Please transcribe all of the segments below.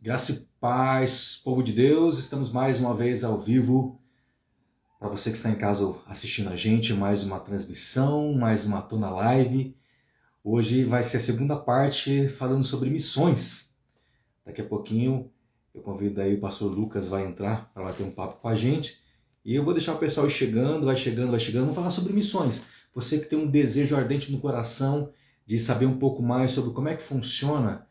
Graça e paz, povo de Deus, estamos mais uma vez ao vivo. Para você que está em casa assistindo a gente, mais uma transmissão, mais uma Tona Live. Hoje vai ser a segunda parte falando sobre missões. Daqui a pouquinho eu convido aí o pastor Lucas vai entrar para bater um papo com a gente. E eu vou deixar o pessoal ir chegando, vai chegando. Vamos falar sobre missões. Você que tem um desejo ardente no coração de saber um pouco mais sobre como é que funciona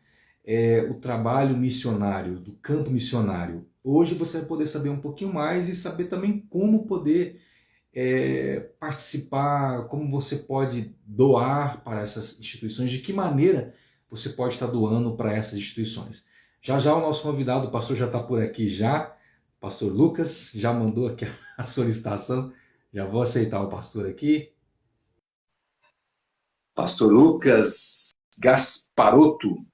o trabalho missionário, do campo missionário. Hoje você vai poder saber um pouquinho mais e saber também como poder participar, como você pode doar para essas instituições, de que maneira você pode estar doando para essas instituições. Já já o nosso convidado, o pastor já está por aqui já, o pastor Lucas, já mandou aqui a solicitação, já vou aceitar o pastor aqui. Pastor Lucas Gasparotto.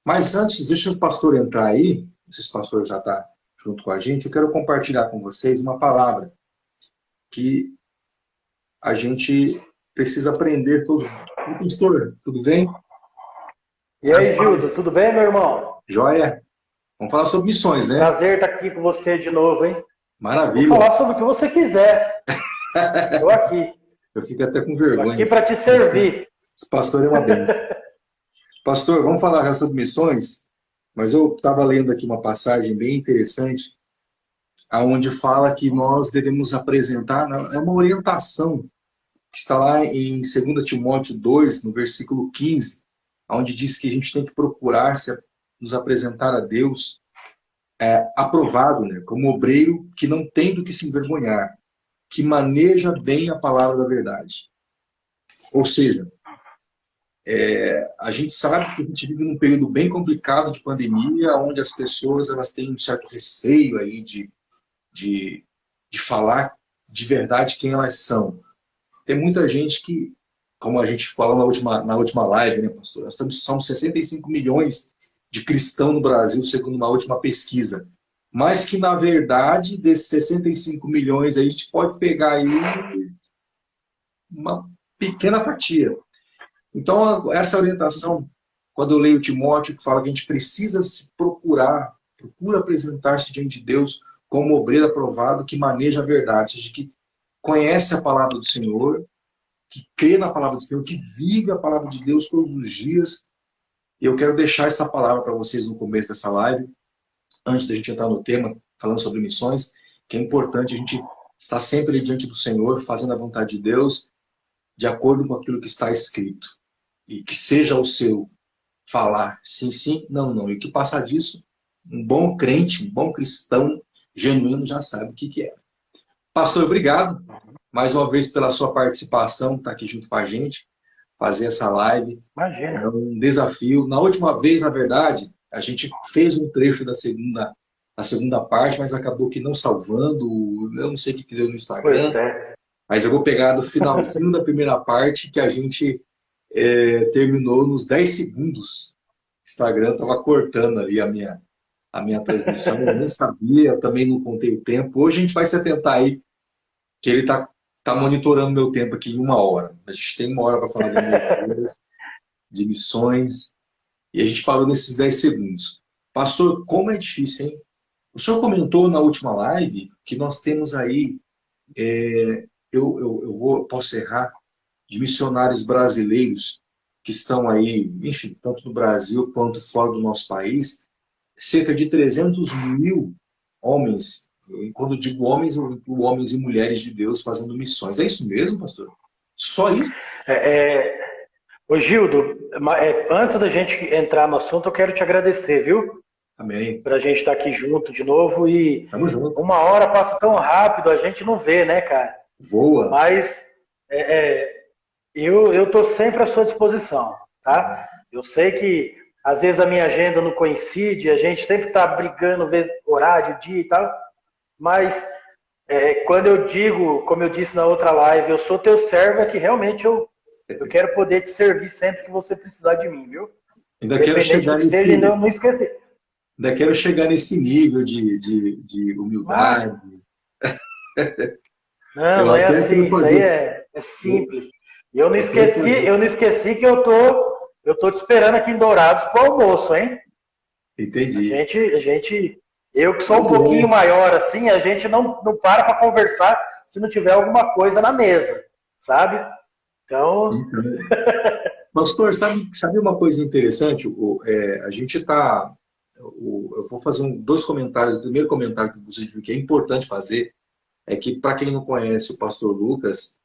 Mas antes, deixa o pastor entrar aí, não sei se o pastor já está junto com a gente, eu quero compartilhar com vocês uma palavra que a gente precisa aprender todos. Pastor, tudo bem? E aí, Gildo, tudo bem, meu irmão? Joia? Vamos falar sobre missões, né? Prazer estar aqui com você de novo, hein? Maravilha. Vou falar sobre o que você quiser. Estou aqui. Eu fico até com vergonha. Estou aqui para te servir. Esse pastor é uma benção. Pastor, vamos falar sobre missões, mas eu estava lendo aqui uma passagem bem interessante, onde fala que nós devemos apresentar, é uma orientação, que está lá em 2 Timóteo 2, no versículo 15, onde diz que a gente tem que procurar nos apresentar a Deus aprovado, né, como obreiro que não tem do que se envergonhar, que maneja bem a palavra da verdade. Ou seja, a gente sabe que a gente vive num período bem complicado de pandemia, onde as pessoas elas têm um certo receio aí de falar de verdade quem elas são. Tem muita gente que, como a gente falou na última live, né, pastor? Somos 65 milhões de cristãos no Brasil, segundo uma última pesquisa. Mas que, na verdade, desses 65 milhões, a gente pode pegar aí uma pequena fatia. Então, essa orientação, quando eu leio Timóteo, que fala que a gente precisa se procura apresentar-se diante de Deus como obreiro aprovado, que maneja a verdade, ou seja, que conhece a palavra do Senhor, que crê na palavra do Senhor, que vive a palavra de Deus todos os dias. E eu quero deixar essa palavra para vocês no começo dessa live, antes da gente entrar no tema, falando sobre missões, que é importante a gente estar sempre diante do Senhor, fazendo a vontade de Deus, de acordo com aquilo que está escrito. E que seja o seu falar sim, sim, não, não. E que passar disso, um bom crente, um bom cristão genuíno já sabe o que é. Pastor, obrigado mais uma vez pela sua participação, estar aqui junto com a gente, fazer essa live. Imagina. É um desafio. Na última vez, na verdade, a gente fez um trecho da segunda parte, mas acabou que não salvando. Eu não sei o que deu no Instagram. Pois é. Mas eu vou pegar do finalzinho da primeira parte, que a gente terminou nos 10 segundos. O Instagram estava cortando ali a minha transmissão, eu nem sabia, eu também não contei o tempo. Hoje a gente vai se atentar aí, que ele está monitorando meu tempo aqui em 1 hora. A gente tem 1 hora para falar de missões, e a gente parou nesses 10 segundos. Pastor, como é difícil, hein? O senhor comentou na última live que nós temos aí, posso errar, de missionários brasileiros que estão aí, enfim, tanto no Brasil quanto fora do nosso país, cerca de 300 mil homens, e quando eu digo homens, eu incluo homens e mulheres de Deus fazendo missões. É isso mesmo, pastor? Só isso? Ô Gildo, antes da gente entrar no assunto, eu quero te agradecer, viu? Amém. Pra gente estar aqui junto de novo e Tamo junto. 1 hora passa tão rápido, a gente não vê, né, cara? Voa. Mas eu estou sempre à sua disposição, tá? Eu sei que às vezes a minha agenda não coincide, a gente sempre está brigando, horário, dia e tal, mas quando eu digo, como eu disse na outra live, eu sou teu servo, é que realmente eu quero poder te servir sempre que você precisar de mim, viu? Ainda quero chegar nesse... Não esqueci. Ainda quero chegar nesse nível de humildade. Não é assim, isso aí é simples. E eu não esqueci que eu tô te esperando aqui em Dourados pro almoço, hein? Entendi. Eu que sou um pouquinho maior assim, a gente não para conversar se não tiver alguma coisa na mesa, sabe? Então... Pastor, sabe uma coisa interessante? A gente está... Eu vou fazer dois comentários. O primeiro comentário que é importante fazer é que, para quem não conhece o pastor Lucas,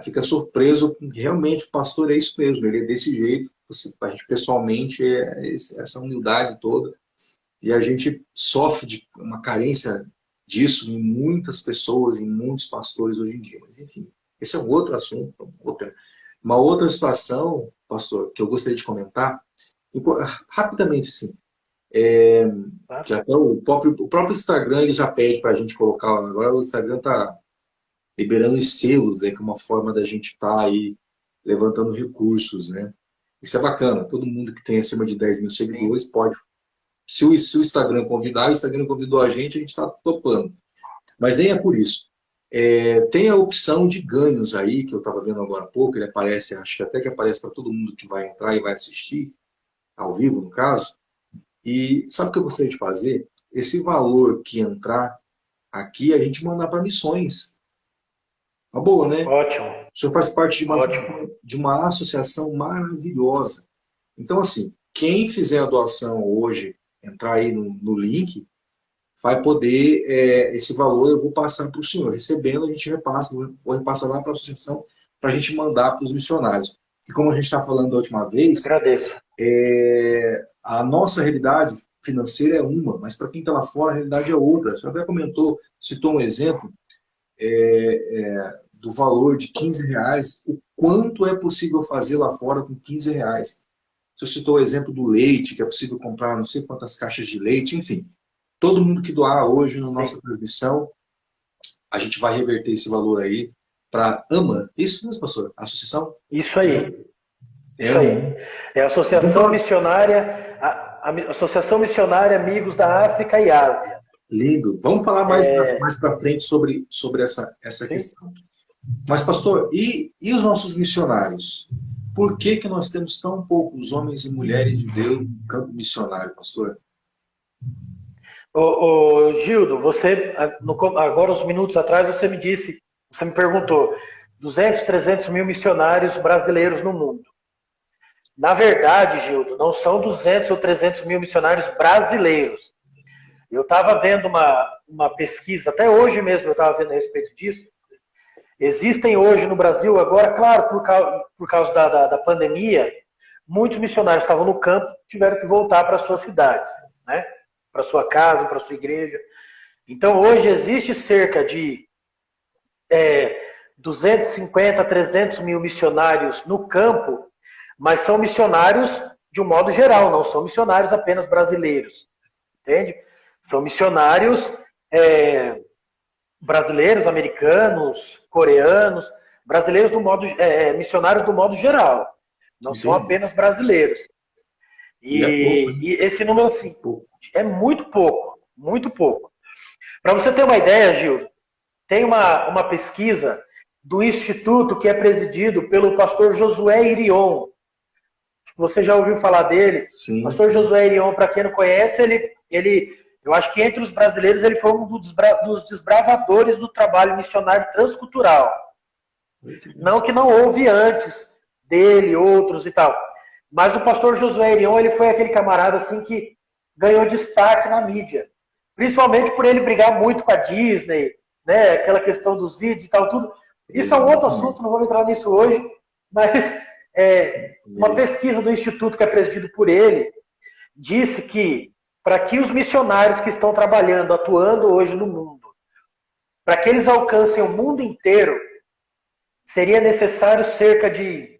fica surpreso que realmente o pastor é isso mesmo, ele é desse jeito, a gente pessoalmente essa humildade toda, e a gente sofre de uma carência disso em muitas pessoas, em muitos pastores hoje em dia. Mas, enfim, esse é um outro assunto, uma outra situação, pastor, que eu gostaria de comentar, rapidamente, assim, que até o próprio Instagram ele já pede para a gente colocar, agora o Instagram está liberando os selos, que é uma forma da gente estar aí levantando recursos, né? Isso é bacana, todo mundo que tem acima de 10 mil seguidores pode. Se o Instagram convidar, o Instagram convidou a gente está topando. Mas nem é por isso. Tem a opção de ganhos aí, que eu estava vendo agora há pouco, ele aparece, acho que até que aparece para todo mundo que vai entrar e vai assistir, ao vivo no caso. E sabe o que eu gostaria de fazer? Esse valor que entrar aqui, a gente mandar para missões. Uma boa, né? Ótimo. O senhor faz parte de uma associação maravilhosa. Então, assim, quem fizer a doação hoje, entrar aí no link, vai poder, esse valor eu vou passar para o senhor. Recebendo, a gente repassa, vou repassar lá para a associação para a gente mandar para os missionários. E como a gente está falando da última vez, agradeço. A nossa realidade financeira é uma, mas para quem está lá fora, a realidade é outra. O senhor até citou um exemplo do valor de R$15, o quanto é possível fazer lá fora com R$15. Você citou o exemplo do leite, que é possível comprar não sei quantas caixas de leite, enfim. Todo mundo que doar hoje na nossa transmissão, a gente vai reverter esse valor aí para AMA. Isso mesmo, pastor? A associação? Isso aí. Isso aí. É a Associação Missionária, a Associação Missionária Amigos da África e Ásia. Lindo. Vamos falar mais para frente sobre essa questão. Mas, pastor, e os nossos missionários? Por que nós temos tão poucos homens e mulheres de Deus no campo missionário, pastor? Gildo, você, agora uns minutos atrás, você me perguntou, 200, 300 mil missionários brasileiros no mundo. Na verdade, Gildo, não são 200 ou 300 mil missionários brasileiros. Eu estava vendo uma pesquisa, até hoje mesmo eu estava vendo a respeito disso. Existem hoje no Brasil, agora, claro, por causa da pandemia, muitos missionários estavam no campo, tiveram que voltar para suas cidades, né? Para sua casa, para sua igreja. Então, hoje existe cerca de 250, 300 mil missionários no campo, mas são missionários de um modo geral, não são missionários apenas brasileiros, entende? São missionários brasileiros, americanos, coreanos, brasileiros missionários do modo geral, não são apenas brasileiros. E esse número, assim, é muito pouco, muito pouco. Para você ter uma ideia, Gil, tem uma pesquisa do instituto que é presidido pelo pastor Josué Irion. Você já ouviu falar dele? Sim, pastor Josué Irion, para quem não conhece, eu acho que entre os brasileiros ele foi um dos desbravadores do trabalho missionário transcultural. Não que não houve antes dele, outros e tal. Mas o pastor Josué Irion, ele foi aquele camarada assim que ganhou destaque na mídia. Principalmente por ele brigar muito com a Disney, né? Aquela questão dos vídeos e tal, tudo. Isso é um outro assunto, não vou entrar nisso hoje, mas uma pesquisa do instituto que é presidido por ele disse que para que os missionários que estão trabalhando, atuando hoje no mundo, para que eles alcancem o mundo inteiro, seria necessário cerca de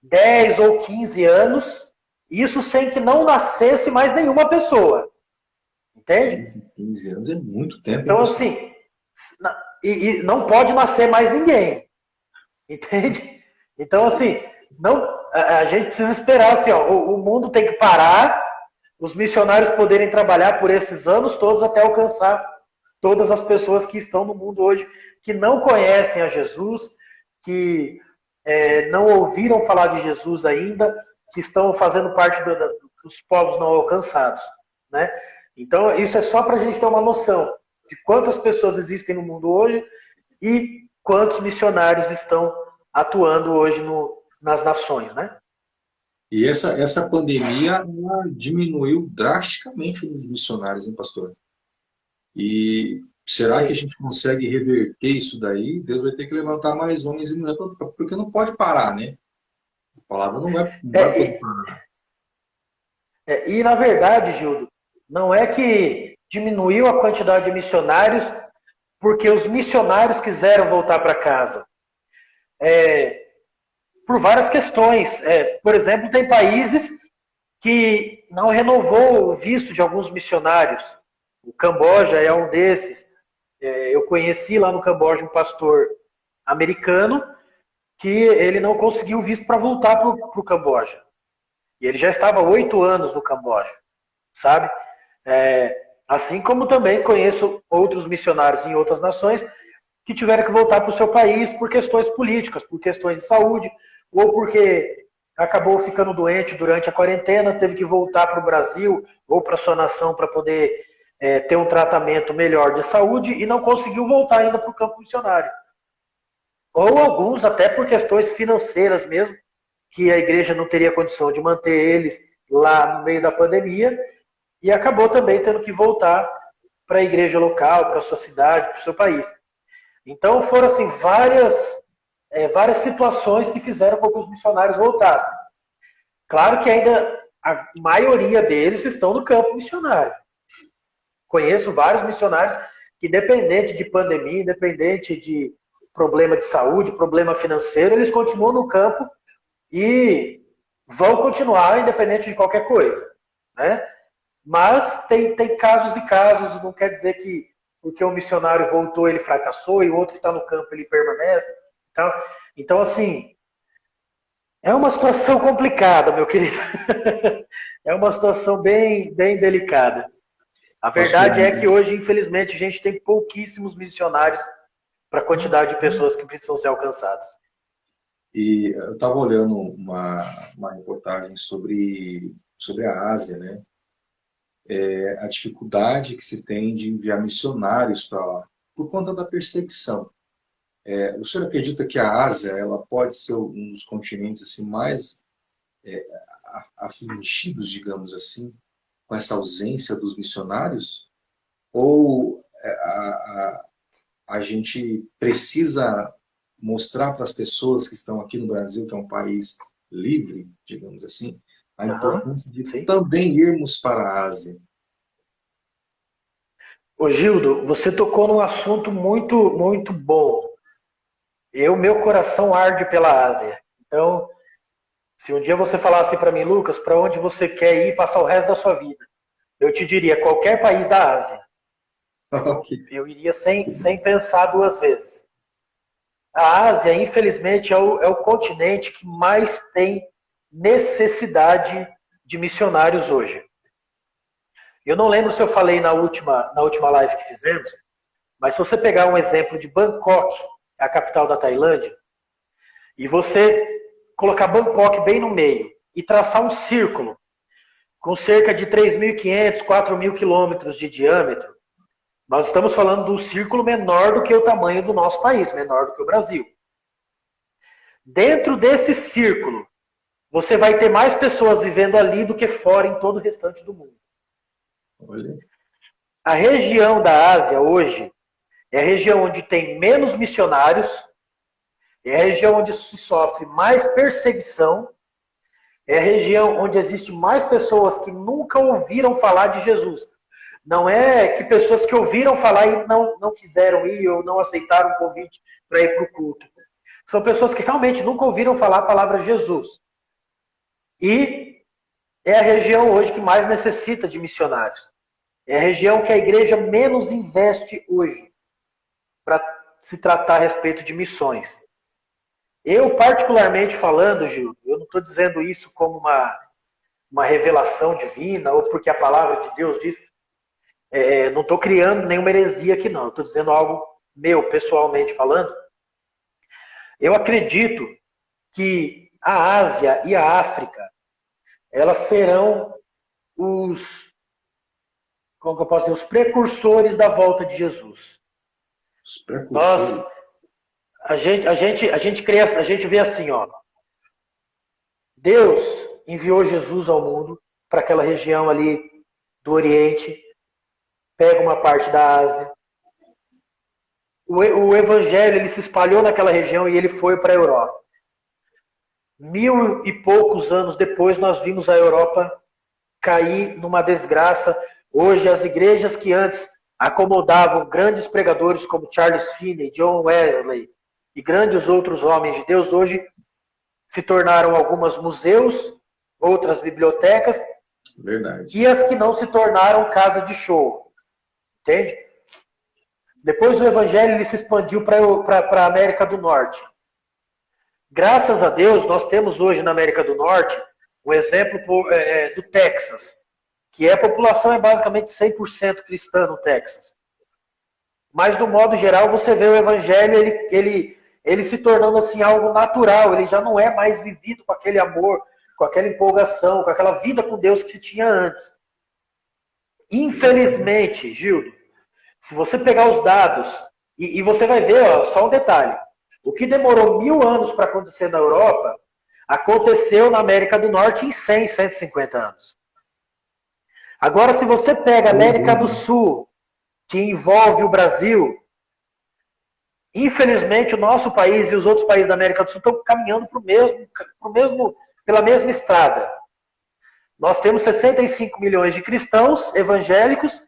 10 ou 15 anos, isso sem que não nascesse mais nenhuma pessoa. Entende? 15 anos é muito tempo. Então, assim, e não pode nascer mais ninguém. Entende? Então, assim, a gente precisa esperar, assim, o mundo tem que parar, os missionários poderem trabalhar por esses anos todos até alcançar todas as pessoas que estão no mundo hoje, que não conhecem a Jesus, que não ouviram falar de Jesus ainda, que estão fazendo parte dos povos não alcançados. né? Então, isso é só para a gente ter uma noção de quantas pessoas existem no mundo hoje e quantos missionários estão atuando hoje nas nações, né? E essa pandemia ela diminuiu drasticamente os missionários, hein, pastor? E será que a Sim. gente consegue reverter isso daí? Deus vai ter que levantar mais homens e mulheres, porque não pode parar, né? A palavra não vai poder É, parar. e, na verdade, Gildo, não é que diminuiu a quantidade de missionários porque os missionários quiseram voltar para casa. Por várias questões. Por exemplo, tem países que não renovou o visto de alguns missionários. O Camboja é um desses. Eu conheci lá no Camboja um pastor americano que ele não conseguiu visto para voltar para o Camboja. E ele já estava 8 anos no Camboja, sabe? Assim como também conheço outros missionários em outras nações que tiveram que voltar para o seu país por questões políticas, por questões de saúde, ou porque acabou ficando doente durante a quarentena, teve que voltar para o Brasil ou para sua nação para poder ter um tratamento melhor de saúde e não conseguiu voltar ainda para o campo missionário. Ou alguns até por questões financeiras mesmo, que a igreja não teria condição de manter eles lá no meio da pandemia e acabou também tendo que voltar para a igreja local, para a sua cidade, para o seu país. Então foram assim várias situações que fizeram com que os missionários voltassem. Claro que ainda a maioria deles estão no campo missionário. Conheço vários missionários que, independente de pandemia, independente de problema de saúde, problema financeiro, eles continuam no campo e vão continuar independente de qualquer coisa, né? Mas tem casos e casos, não quer dizer que porque o missionário voltou ele fracassou e o outro que está no campo ele permanece. Então, assim, é uma situação complicada, meu querido. É uma situação bem, bem delicada. A Pastor, verdade é que hoje, infelizmente, a gente tem pouquíssimos missionários para a quantidade de pessoas que precisam ser alcançadas. e eu estava olhando uma reportagem sobre a Ásia, né? A dificuldade que se tem de enviar missionários para lá, por conta da perseguição. O senhor acredita que a Ásia ela pode ser um dos continentes assim, mais afligidos, digamos assim, com essa ausência dos missionários? Ou a gente precisa mostrar para as pessoas que estão aqui no Brasil, que é um país livre, digamos assim, a importância de Sim. também irmos para a Ásia? Ô Gildo, você tocou num assunto muito, muito bom. Meu coração arde pela Ásia. Então, se um dia você falasse para mim, Lucas, para onde você quer ir passar o resto da sua vida? Eu te diria qualquer país da Ásia. Eu iria sem pensar duas vezes. A Ásia, infelizmente, é o continente que mais tem necessidade de missionários hoje. Eu não lembro se eu falei na última live que fizemos, mas se você pegar um exemplo de Bangkok, a capital da Tailândia, e você colocar Bangkok bem no meio e traçar um círculo com cerca de 3.500, 4.000 quilômetros de diâmetro, nós estamos falando de um círculo menor do que o tamanho do nosso país, menor do que o Brasil. Dentro desse círculo, você vai ter mais pessoas vivendo ali do que fora em todo o restante do mundo. Olha. A região da Ásia hoje é a região onde tem menos missionários, é a região onde se sofre mais perseguição, é a região onde existe mais pessoas que nunca ouviram falar de Jesus. Não é que pessoas que ouviram falar e não quiseram ir ou não aceitaram o convite para ir para o culto. São pessoas que realmente nunca ouviram falar a palavra Jesus. E é a região hoje que mais necessita de missionários. É a região que a igreja menos investe hoje para se tratar a respeito de missões. Eu, particularmente falando, Gil, eu não estou dizendo isso como uma revelação divina ou porque a palavra de Deus diz. Não estou criando nenhuma heresia aqui, não. Estou dizendo algo meu, pessoalmente falando. Eu acredito que a Ásia e a África, elas serão os como que eu posso dizer, os precursores da volta de Jesus. Os precursores. A gente vê assim, ó. Deus enviou Jesus ao mundo, para aquela região ali do Oriente, pega uma parte da Ásia. O evangelho ele se espalhou naquela região e ele foi para a Europa. 1000 e poucos anos depois, nós vimos a Europa cair numa desgraça. Hoje, as igrejas que antes acomodavam grandes pregadores como Charles Finney, John Wesley e grandes outros homens de Deus, hoje se tornaram algumas museus, outras bibliotecas. Verdade. E as que não se tornaram casa de show. Entende? Depois o evangelho ele se expandiu para a América do Norte. Graças a Deus, nós temos hoje na América do Norte um exemplo do Texas, que a população é basicamente 100% cristã no Texas. Mas, do modo geral, você vê o evangelho, ele se tornando assim algo natural, ele já não é mais vivido com aquele amor, com aquela empolgação, com aquela vida com Deus que se tinha antes. Infelizmente, Gildo, se você pegar os dados, e você vai ver, ó, só um detalhe, o que demorou 1000 anos para acontecer na Europa, aconteceu na América do Norte em 100, 150 anos. Agora, se você pega a América do Sul, que envolve o Brasil, infelizmente o nosso país e os outros países da América do Sul estão caminhando pela mesma estrada. Nós temos 65 milhões de cristãos evangélicos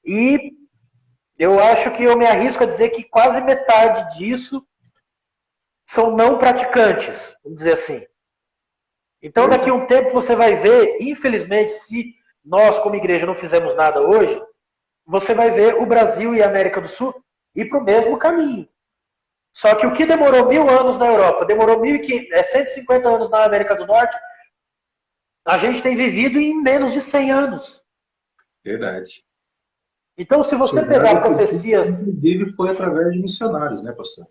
e eu acho que eu me arrisco a dizer que quase metade disso são não praticantes, vamos dizer assim. Então, daqui a um tempo você vai ver, infelizmente, se nós como igreja não fizermos nada hoje, você vai ver o Brasil e a América do Sul ir para o mesmo caminho. Só que o que demorou 1000 anos na Europa, demorou 150 anos na América do Norte, a gente tem vivido em menos de 100 anos. Verdade. Então, se você pegar profecias... Inclusive, foi através de missionários, né, pastor?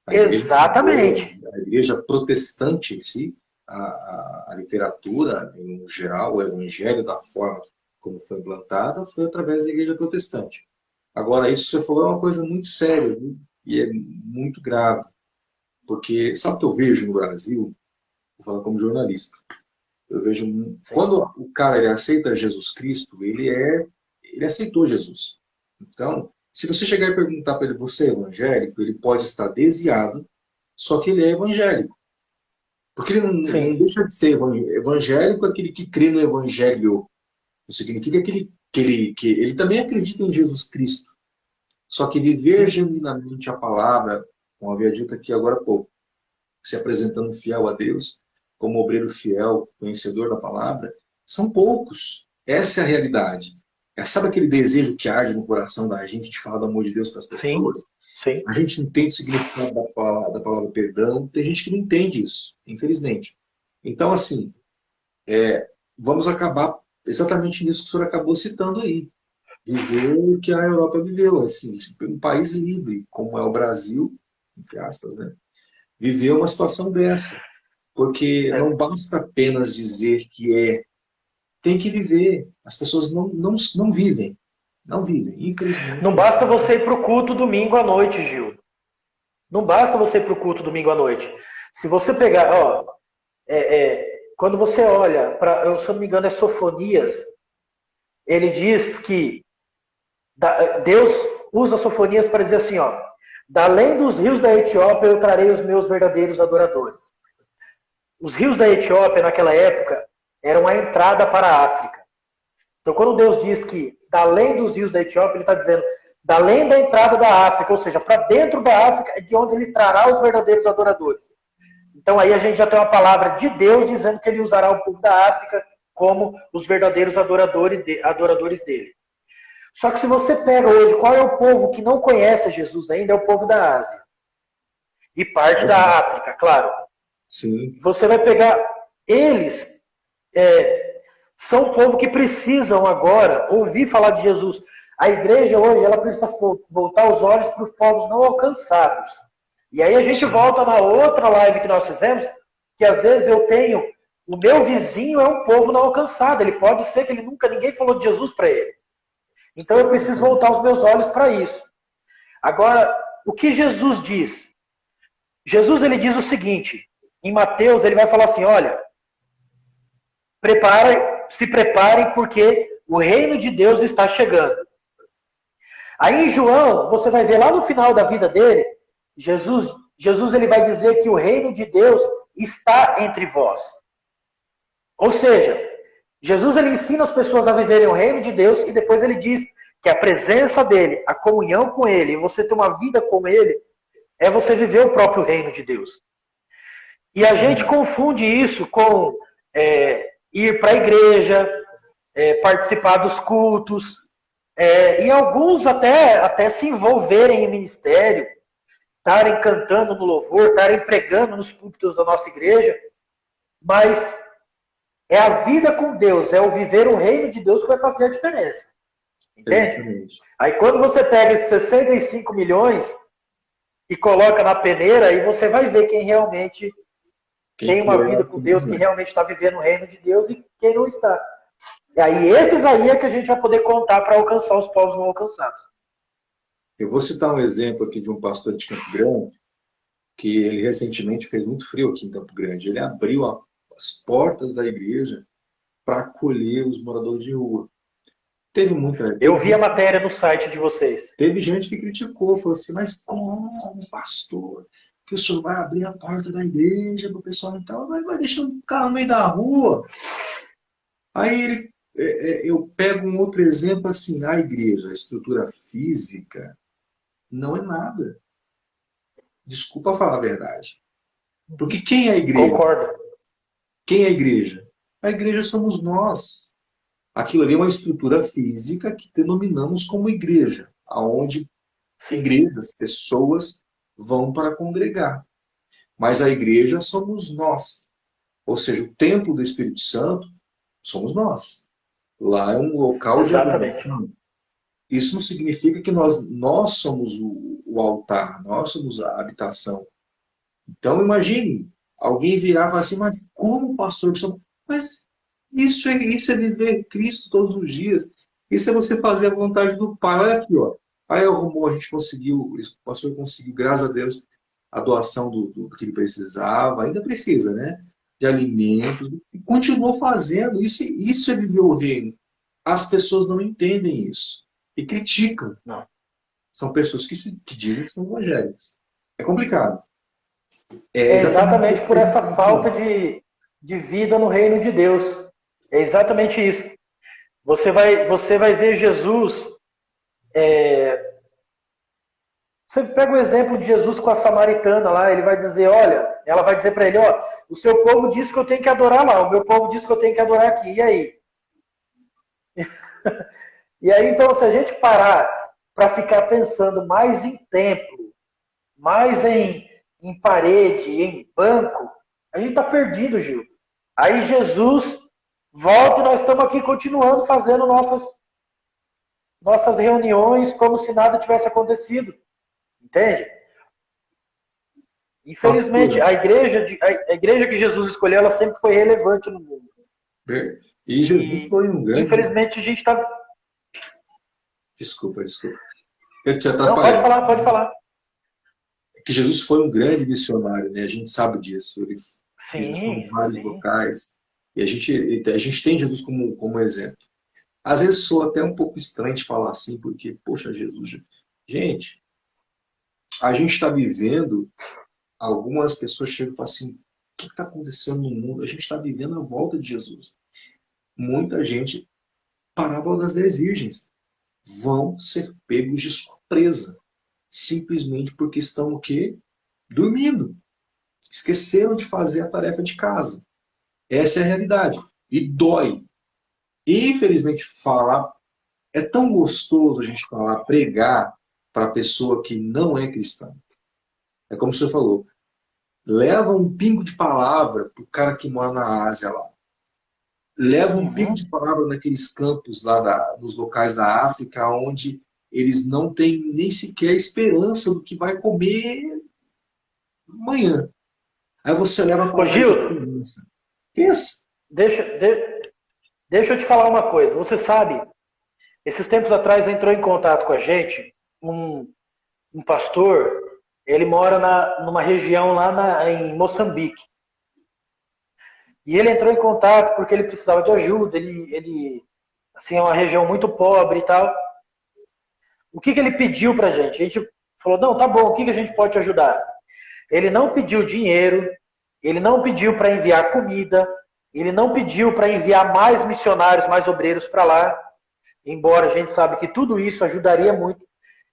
Exatamente. A igreja protestante em si, a literatura, em geral, o evangelho, da forma como foi implantada, foi através da igreja protestante. Agora, isso que você falou é uma coisa muito séria, viu? E é muito grave. Porque, sabe o que eu vejo no Brasil? Vou falar como jornalista. Eu vejo, quando o cara ele aceita Jesus Cristo, ele aceitou Jesus. Então, se você chegar e perguntar para ele, você é evangélico? Ele pode estar desviado, só que ele é evangélico. Porque ele não deixa de ser evangélico, aquele que crê no evangelho. Não significa que ele também acredita em Jesus Cristo. Só que viver genuinamente a palavra, como havia dito aqui agora há pouco, se apresentando fiel a Deus, como obreiro fiel, conhecedor da palavra, são poucos. Essa é a realidade. Sabe aquele desejo que arde no coração da gente de falar do amor de Deus para as pessoas? Sim. A gente não entende o significado da palavra perdão. Tem gente que não entende isso, infelizmente. Então, assim, vamos acabar exatamente nisso que o senhor acabou citando aí. Viver o que a Europa viveu, assim, um país livre, como é o Brasil, entre aspas, né? Viver uma situação dessa. Porque não basta apenas dizer que tem que viver. As pessoas não vivem. Não vivem, infelizmente. Não basta você ir para o culto domingo à noite, Gil. Não basta você ir para o culto domingo à noite. Se você pegar, quando você olha, se eu não me engano é Sofonias, ele diz que Deus usa Sofonias para dizer assim, da além dos rios da Etiópia eu trarei os meus verdadeiros adoradores. Os rios da Etiópia naquela época eram a entrada para a África. Então quando Deus diz que da além dos rios da Etiópia, ele está dizendo da além da entrada da África, ou seja, para dentro da África é de onde ele trará os verdadeiros adoradores. Então aí a gente já tem uma palavra de Deus dizendo que ele usará o povo da África como os verdadeiros adoradores dele. Só que se você pega hoje, qual é o povo que não conhece Jesus ainda? É o povo da Ásia. E parte da África, claro. Sim. Você vai pegar eles, são um povo que precisam agora ouvir falar de Jesus. A igreja hoje, ela precisa voltar os olhos para os povos não alcançados. E aí a gente volta na outra live que nós fizemos, que às vezes o meu vizinho é um povo não alcançado. Ele pode ser que ninguém falou de Jesus para ele. Então eu preciso voltar os meus olhos para isso. Agora, o que Jesus diz? Jesus ele diz o seguinte, em Mateus ele vai falar assim, olha, se preparem porque o reino de Deus está chegando. Aí em João, você vai ver lá no final da vida dele, Jesus ele vai dizer que o reino de Deus está entre vós. Ou seja, Jesus ele ensina as pessoas a viverem o reino de Deus e depois ele diz que a presença dele, a comunhão com ele, e você ter uma vida com ele, é você viver o próprio reino de Deus. E a gente confunde isso com ir para a igreja, participar dos cultos, e alguns até se envolverem em ministério, estarem cantando no louvor, estarem pregando nos púlpitos da nossa igreja, mas é a vida com Deus, é o viver o reino de Deus que vai fazer a diferença. Entende? Exatamente. Aí quando você pega esses 65 milhões e coloca na peneira, aí você vai ver quem realmente tem uma vida com Deus, que realmente está vivendo o reino de Deus e quem não está. E aí esses aí é que a gente vai poder contar para alcançar os povos não alcançados. Eu vou citar um exemplo aqui de um pastor de Campo Grande, que ele recentemente fez muito frio aqui em Campo Grande. Ele abriu as portas da igreja para acolher os moradores de rua. Teve muita... Eu vi a matéria no site de vocês. Teve gente que criticou, falou assim, mas como, pastor, que o senhor vai abrir a porta da igreja para o pessoal então vai deixar um carro no meio da rua? Aí eu pego um outro exemplo assim, a igreja, a estrutura física, não é nada. Desculpa falar a verdade. Porque quem é a igreja? Concordo. Quem é a igreja? A igreja somos nós. Aquilo ali é uma estrutura física que denominamos como igreja, aonde igrejas, pessoas vão para congregar. Mas a igreja somos nós. Ou seja, o templo do Espírito Santo somos nós. Lá é um local de adoração. Isso não significa que nós somos o altar, nós somos a habitação. Então imagine, alguém virar e falar assim, mas como pastor que somos? Mas isso é viver Cristo todos os dias. Isso é você fazer a vontade do Pai. Olha aqui, ó. Aí arrumou, a gente conseguiu, o pastor conseguiu, graças a Deus, a doação do que ele precisava, ainda precisa, né? De alimentos, e continuou fazendo. Isso é viver o reino. As pessoas não entendem isso. E criticam. Não. São pessoas que dizem que são evangélicas. É complicado. É exatamente por essa falta de vida no reino de Deus. É exatamente isso. Você vai ver Jesus... Você pega o exemplo de Jesus com a samaritana lá, ele vai dizer, olha, ela vai dizer para ele, ó, o seu povo diz que eu tenho que adorar lá, o meu povo diz que eu tenho que adorar aqui, e aí? E aí, então, se a gente parar para ficar pensando mais em templo, mais em parede, em banco, a gente está perdido, Gil. Aí Jesus volta e nós estamos aqui continuando fazendo nossas reuniões como se nada tivesse acontecido. Entende? Infelizmente, a igreja que Jesus escolheu, ela sempre foi relevante no mundo. E Jesus foi um grande... Infelizmente, a gente está... Desculpa. Não, pode falar. Que Jesus foi um grande missionário, né? A gente sabe disso. Ele visitou vários locais. E a gente tem Jesus como exemplo. Às vezes soa até um pouco estranho de falar assim, porque, poxa, Jesus... Gente, a gente está vivendo... Algumas pessoas chegam e falam assim, o que está acontecendo no mundo? A gente está vivendo a volta de Jesus. Muita gente, parábola das 10 virgens, vão ser pegos de surpresa. Simplesmente porque estão o quê? Dormindo. Esqueceram de fazer a tarefa de casa. Essa é a realidade. E dói. Infelizmente, falar... É tão gostoso a gente falar, pregar para a pessoa que não é cristã. É como o senhor falou. Leva um pingo de palavra para o cara que mora na Ásia lá. Leva um pingo de palavra naqueles campos lá nos locais da África, onde eles não têm nem sequer esperança do que vai comer amanhã. Aí você leva para a esperança. Pensa. Deixa eu te falar uma coisa. Você sabe Esses tempos atrás entrou em contato com a gente um pastor, ele mora numa região lá em Moçambique. E ele entrou em contato porque ele precisava de ajuda, ele assim, é uma região muito pobre e tal. O que ele pediu pra gente? A gente falou, não, tá bom, o que a gente pode te ajudar? Ele não pediu dinheiro, ele não pediu para enviar comida, ele não pediu para enviar mais missionários, mais obreiros para lá, embora a gente sabe que tudo isso ajudaria muito.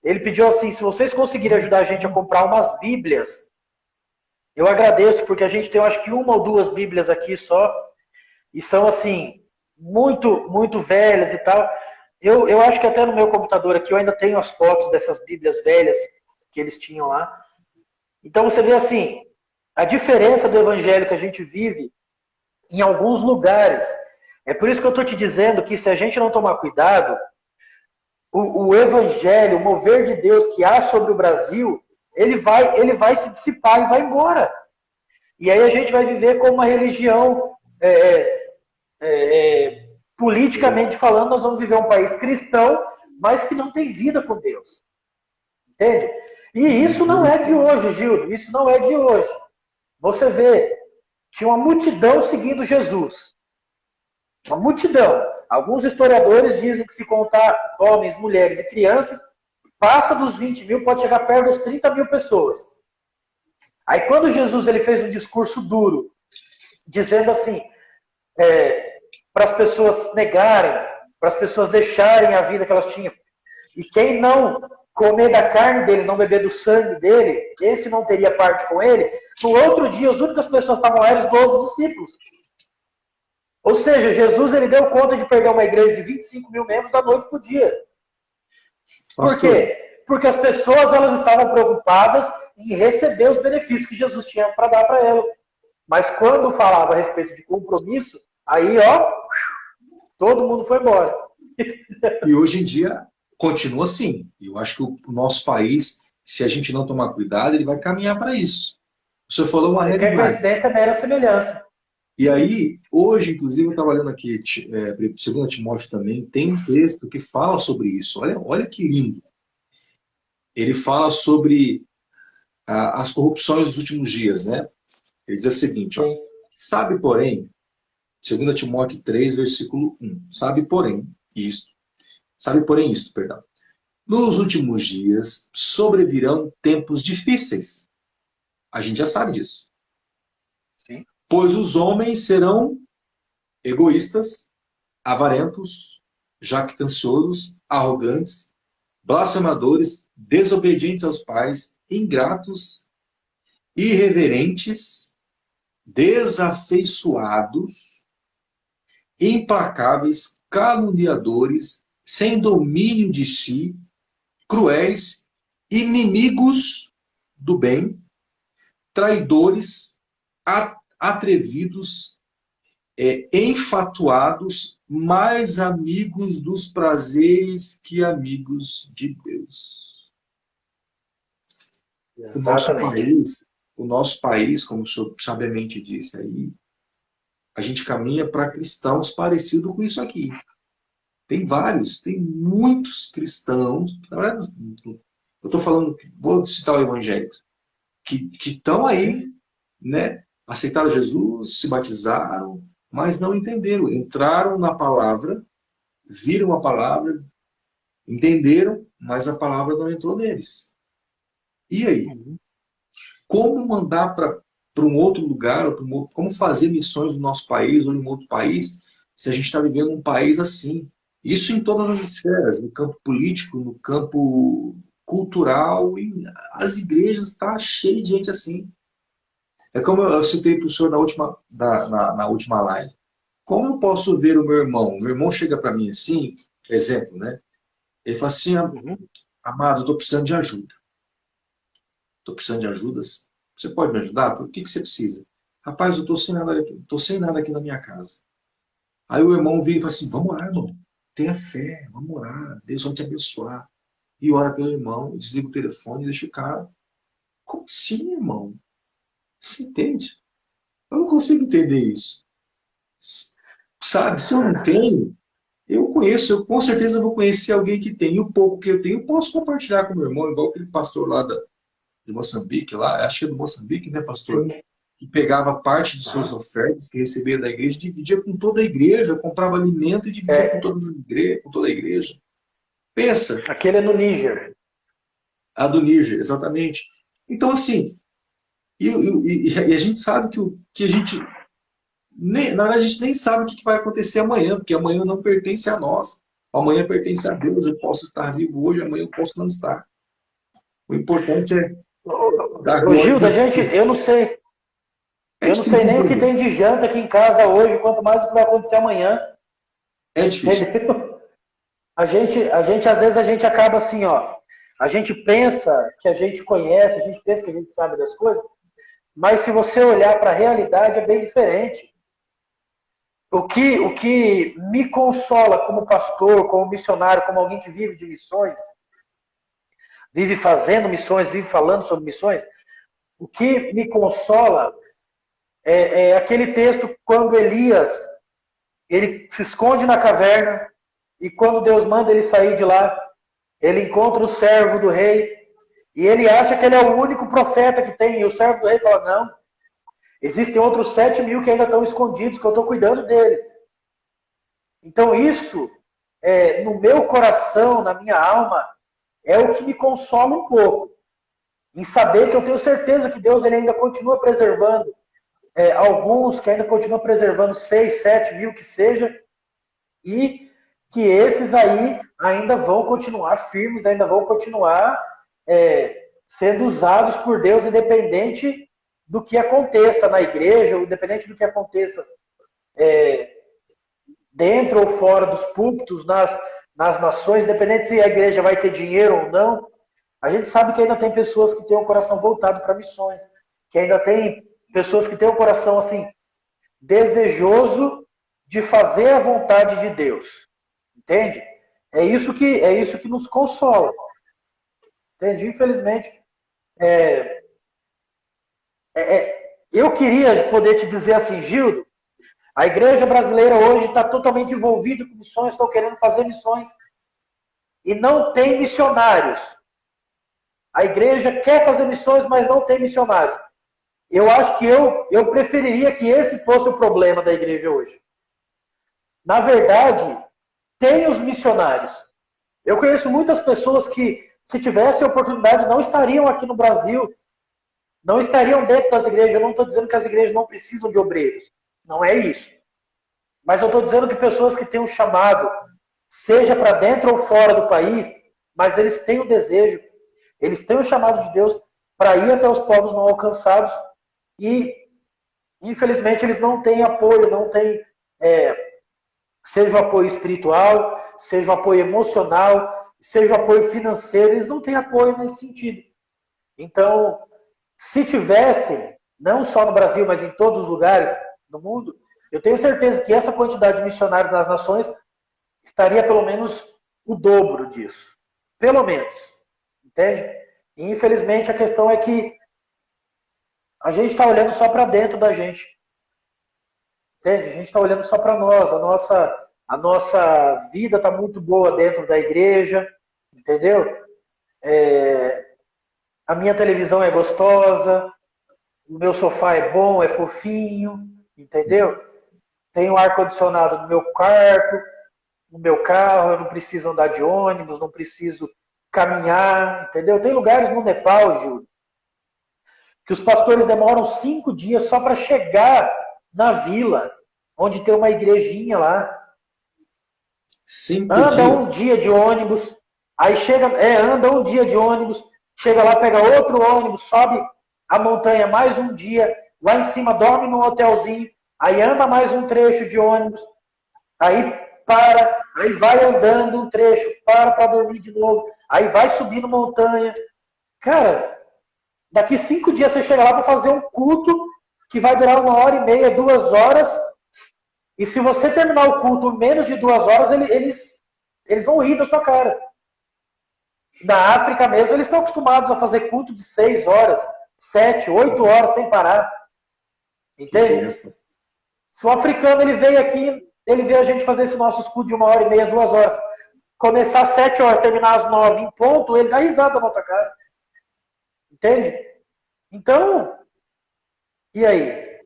Ele pediu assim, se vocês conseguirem ajudar a gente a comprar umas Bíblias, eu agradeço, porque a gente tem, eu acho que uma ou duas Bíblias aqui só, e são assim, muito, muito velhas e tal. Eu acho que até no meu computador aqui eu ainda tenho as fotos dessas Bíblias velhas que eles tinham lá. Então você vê assim, a diferença do evangelho que a gente vive em alguns lugares. É por isso que eu estou te dizendo que se a gente não tomar cuidado, o evangelho, o mover de Deus que há sobre o Brasil, ele vai se dissipar e vai embora. E aí a gente vai viver como uma religião, politicamente falando, nós vamos viver um país cristão, mas que não tem vida com Deus. Entende? E isso não é de hoje, Gildo, isso não é de hoje. Você vê, tinha uma multidão seguindo Jesus. Uma multidão. Alguns historiadores dizem que se contar homens, mulheres e crianças, passa dos 20 mil, pode chegar perto dos 30 mil pessoas. Aí quando Jesus ele fez um discurso duro, dizendo assim, para as pessoas negarem, para as pessoas deixarem a vida que elas tinham, e quem não comer da carne dele, não beber do sangue dele, esse não teria parte com ele. No outro dia, as únicas pessoas que estavam lá eram os 12 discípulos. Ou seja, Jesus ele deu conta de perder uma igreja de 25 mil membros da noite para o dia. Por quê? Porque as pessoas elas estavam preocupadas em receber os benefícios que Jesus tinha para dar para elas. Mas quando falava a respeito de compromisso, aí, ó, todo mundo foi embora. E hoje em dia continua assim. Eu acho que o nosso país, se a gente não tomar cuidado, ele vai caminhar para isso. O senhor falou uma Qualquer realidade. coincidência é mera semelhança. E aí, hoje, inclusive, eu estava lendo aqui, 2 Timóteo também, tem um texto que fala sobre isso. Olha que lindo. Ele fala sobre as corrupções dos últimos dias, né? Ele diz o seguinte, ó, sabe, porém, 2 Timóteo 3, versículo 1, sabe, porém isto, perdão. Nos últimos dias sobrevirão tempos difíceis. A gente já sabe disso. Sim. Pois os homens serão egoístas, avarentos, jactanciosos, arrogantes, blasfemadores, desobedientes aos pais, ingratos, irreverentes, desafeiçoados, implacáveis, caluniadores, sem domínio de si, cruéis, inimigos do bem, traidores, atrevidos, enfatuados, mais amigos dos prazeres que amigos de Deus. Exatamente. O nosso país, como o senhor sabiamente disse aí, a gente caminha para cristãos parecidos com isso aqui. Tem muitos cristãos, na verdade, eu estou falando, vou citar o evangélico, que estão aí, né? Aceitaram Jesus, se batizaram, mas não entenderam. Entraram na palavra, viram a palavra, entenderam, mas a palavra não entrou neles. E aí? Como mandar para um outro lugar, como fazer missões no nosso país ou em outro país, se a gente está vivendo um país assim? Isso em todas as esferas, no campo político, no campo cultural, e as igrejas estão cheias de gente assim. É como eu citei para o senhor na última live. Como eu posso ver o meu irmão? Meu irmão chega para mim assim, exemplo, né? Ele fala assim, amado, eu estou precisando de ajuda. Estou precisando de ajudas. Você pode me ajudar? O que você precisa? Rapaz, eu estou sem nada aqui na minha casa. Aí o irmão vira e fala assim, vamos orar, irmão. Tenha fé, vamos orar. Deus vai te abençoar. E ora pelo irmão, desliga o telefone e deixa o cara. Como assim, irmão? Você entende? Eu não consigo entender isso. Sabe, se eu não tenho, Eu conheço, eu com certeza vou conhecer alguém que tem. E o pouco que eu tenho, eu posso compartilhar com meu irmão, igual aquele pastor lá de Moçambique, lá, acho que é do Moçambique, né, pastor? Sim. Que pegava parte de suas ofertas que recebia da igreja, dividia com toda a igreja, comprava alimento e dividia com toda a igreja. Pensa, Aquele é no Níger. a do Níger, exatamente. Então, assim, e a gente sabe que a gente, na verdade, a gente nem sabe o que vai acontecer amanhã, porque amanhã não pertence a nós. Amanhã pertence a Deus. Eu posso estar vivo hoje, amanhã eu posso não estar. O importante é dar Ô, glórias Gilda, a gente, eu Deus. não sei. A Eu não gente tem sei que nem o que entender. tem de janta aqui em casa hoje, quanto mais o que vai acontecer amanhã. É difícil. Entendeu? A gente, às vezes, a gente acaba assim, ó. A gente pensa que a gente conhece, a gente pensa que a gente sabe das coisas, mas se você olhar para a realidade é bem diferente. O que me consola como pastor, como missionário, como alguém que vive de missões, vive fazendo missões, vive falando sobre missões, o que me consola é aquele texto quando Elias ele se esconde na caverna e quando Deus manda ele sair de lá, ele encontra o servo do rei e ele acha que ele é o único profeta que tem. E o servo do rei fala, não, existem outros 7.000 que ainda estão escondidos, que eu estou cuidando deles. Então isso, no meu coração, na minha alma, é o que me consola um pouco. Em saber que eu tenho certeza que Deus ele ainda continua preservando alguns, que ainda continua preservando 6, 7 mil que seja, e que esses aí ainda vão continuar firmes, ainda vão continuar sendo usados por Deus, independente do que aconteça na igreja, independente do que aconteça dentro ou fora dos púlpitos, nas nações, independente se a igreja vai ter dinheiro ou não. A gente sabe que ainda tem pessoas que têm o coração voltado para missões, que ainda tem pessoas que têm o coração assim desejoso de fazer a vontade de Deus. Entende? É isso que nos consola. Entende? Infelizmente, eu queria poder te dizer assim, Gildo, a igreja brasileira hoje está totalmente envolvida com missões, estão querendo fazer missões e não tem missionários. A igreja quer fazer missões, mas não tem missionários. Eu acho que eu preferiria que esse fosse o problema da igreja hoje. Na verdade, tem os missionários. Eu conheço muitas pessoas que, se tivessem oportunidade, não estariam aqui no Brasil, não estariam dentro das igrejas. Eu não estou dizendo que as igrejas não precisam de obreiros. Não é isso. Mas eu estou dizendo que pessoas que têm um chamado, seja para dentro ou fora do país, mas eles têm o desejo, eles têm o chamado de Deus para ir até os povos não alcançados e, infelizmente, eles não têm apoio, não têm, seja o apoio espiritual, seja o apoio emocional, seja o apoio financeiro, eles não têm apoio nesse sentido. Então, se tivessem, não só no Brasil, mas em todos os lugares do mundo, eu tenho certeza que essa quantidade de missionários nas nações estaria pelo menos o dobro disso. Pelo menos. Entende? E, infelizmente, a questão é que a gente está olhando só para dentro da gente. Entende? A gente está olhando só para nós. A nossa vida está muito boa dentro da igreja. Entendeu? A minha televisão é gostosa. O meu sofá é bom, é fofinho. Entendeu? Tenho ar-condicionado no meu quarto, no meu carro. Eu não preciso andar de ônibus, não preciso caminhar. Entendeu? Tem lugares no Nepal, Júlio, que os pastores demoram 5 dias só para chegar na vila, onde tem uma igrejinha lá. 5 Anda um dias. dia de ônibus, aí chega, anda um dia de ônibus, chega lá, pega outro ônibus, sobe a montanha mais um dia, lá em cima dorme num hotelzinho, aí anda mais um trecho de ônibus, aí para, aí vai andando um trecho, para dormir de novo, aí vai subindo montanha. Cara, daqui 5 dias você chega lá para fazer um culto que vai durar 1h30, 2 horas. E se você terminar o culto em menos de 2 horas, eles vão rir da sua cara. Na África mesmo, eles estão acostumados a fazer culto de 6 horas, 7, 8 horas sem parar. Entende? Se o africano ele vem aqui ele vê a gente fazer esse nosso escudo de 1h30, 2 horas. Começar às 7 horas, terminar às 9 em ponto, ele dá risada na nossa cara. Entende? Então, e aí?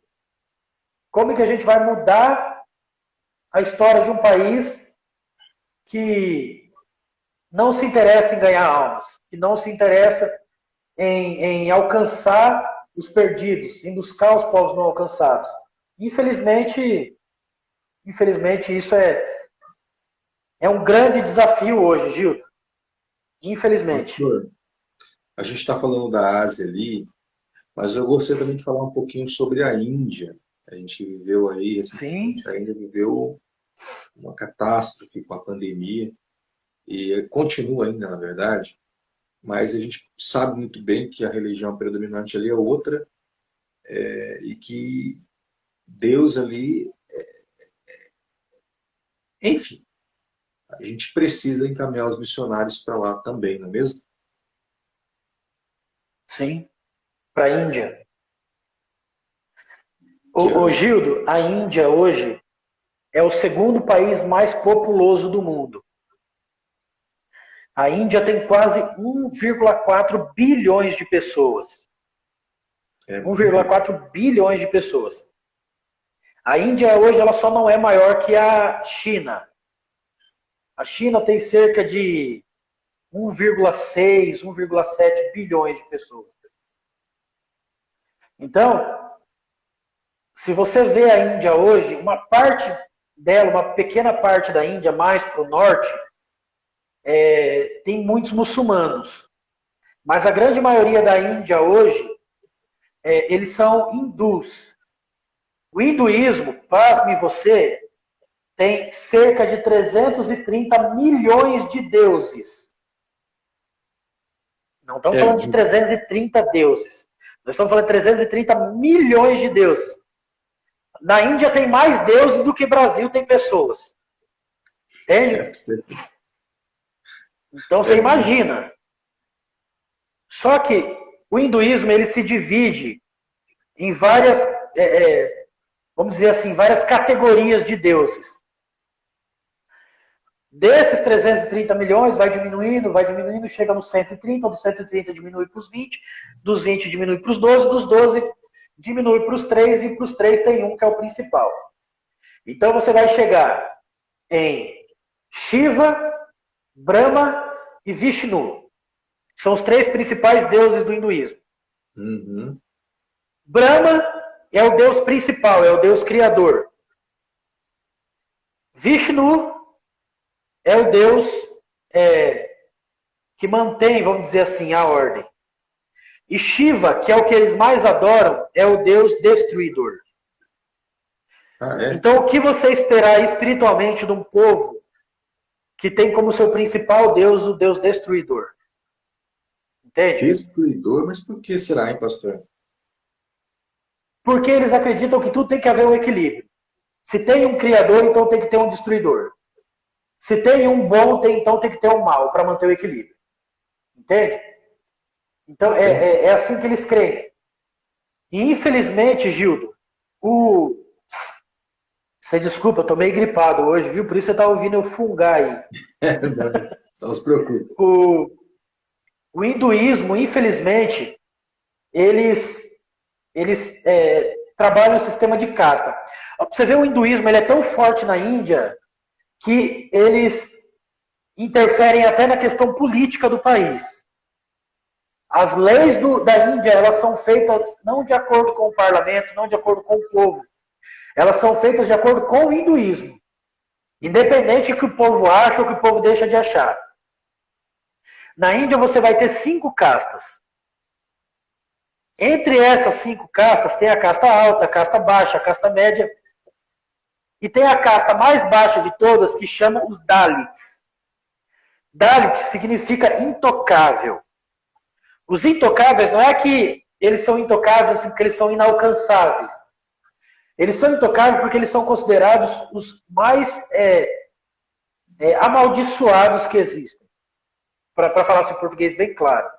Como é que a gente vai mudar a história de um país que não se interessa em ganhar almas, que não se interessa em alcançar os perdidos, em buscar os povos não alcançados? Infelizmente isso é um grande desafio hoje, Gil. Infelizmente. Pastor, a gente está falando da Ásia ali, mas eu gostaria também de falar um pouquinho sobre a Índia. A gente viveu aí, recentemente, a Índia viveu uma catástrofe com a pandemia, e continua ainda, na verdade, mas a gente sabe muito bem que a religião predominante ali é outra, e que Deus ali, enfim, a gente precisa encaminhar os missionários para lá também, não é mesmo? Sim, para a Índia. Ô Gildo, a Índia hoje é o segundo país mais populoso do mundo. A Índia tem quase 1,4 bilhões de pessoas. 1,4 bilhões de pessoas. A Índia hoje ela só não é maior que a China. A China tem cerca de 1,6, 1,7 bilhões de pessoas. Então, se você vê a Índia hoje, uma parte dela, uma pequena parte da Índia, mais para o norte, tem muitos muçulmanos. Mas a grande maioria da Índia hoje, eles são hindus. O hinduísmo, pasme você, tem cerca de 330 milhões de deuses. Não estamos falando de 330 deuses. Nós estamos falando de 330 milhões de deuses. Na Índia tem mais deuses do que Brasil tem pessoas. Entende? Então você imagina. Só que o hinduísmo ele se divide em várias, vamos dizer assim, várias categorias de deuses. Desses 330 milhões, vai diminuindo, chega nos 130, dos 130 diminui para os 20, dos 20 diminui para os 12, dos 12 diminui para os 3, e para os 3 tem um que é o principal. Então você vai chegar em Shiva, Brahma e Vishnu. São os 3 principais deuses do hinduísmo. Uhum. Brahma é o deus principal, é o deus criador. Vishnu é o deus que mantém, vamos dizer assim, a ordem. E Shiva, que é o que eles mais adoram, é o deus destruidor. Então, o que você esperar espiritualmente de um povo que tem como seu principal deus o deus destruidor? Entende? Destruidor? Mas por que será, hein, pastor? Porque eles acreditam que tudo tem que haver um equilíbrio. Se tem um criador, então tem que ter um destruidor. Se tem um bom, então tem que ter um mal para manter o equilíbrio. Entende? Então, é assim que eles creem. E, infelizmente, Gildo, você desculpa, eu tô meio gripado hoje, viu? Por isso você tá ouvindo eu fungar aí. Não se preocupe. O hinduísmo, infelizmente, eles trabalham no sistema de casta. Pra você ver, o hinduísmo ele é tão forte na Índia que eles interferem até na questão política do país. As leis da Índia, elas são feitas não de acordo com o parlamento, não de acordo com o povo. Elas são feitas de acordo com o hinduísmo. Independente do que o povo acha ou que o povo deixa de achar. Na Índia você vai ter 5 castas. Entre essas 5 castas tem a casta alta, a casta baixa, a casta média. E tem a casta mais baixa de todas que chama os Dalits. Dalit significa intocável. Os intocáveis não é que eles são intocáveis porque eles são inalcançáveis. Eles são intocáveis porque eles são considerados os mais amaldiçoados que existem. Para falar assim em português bem claro.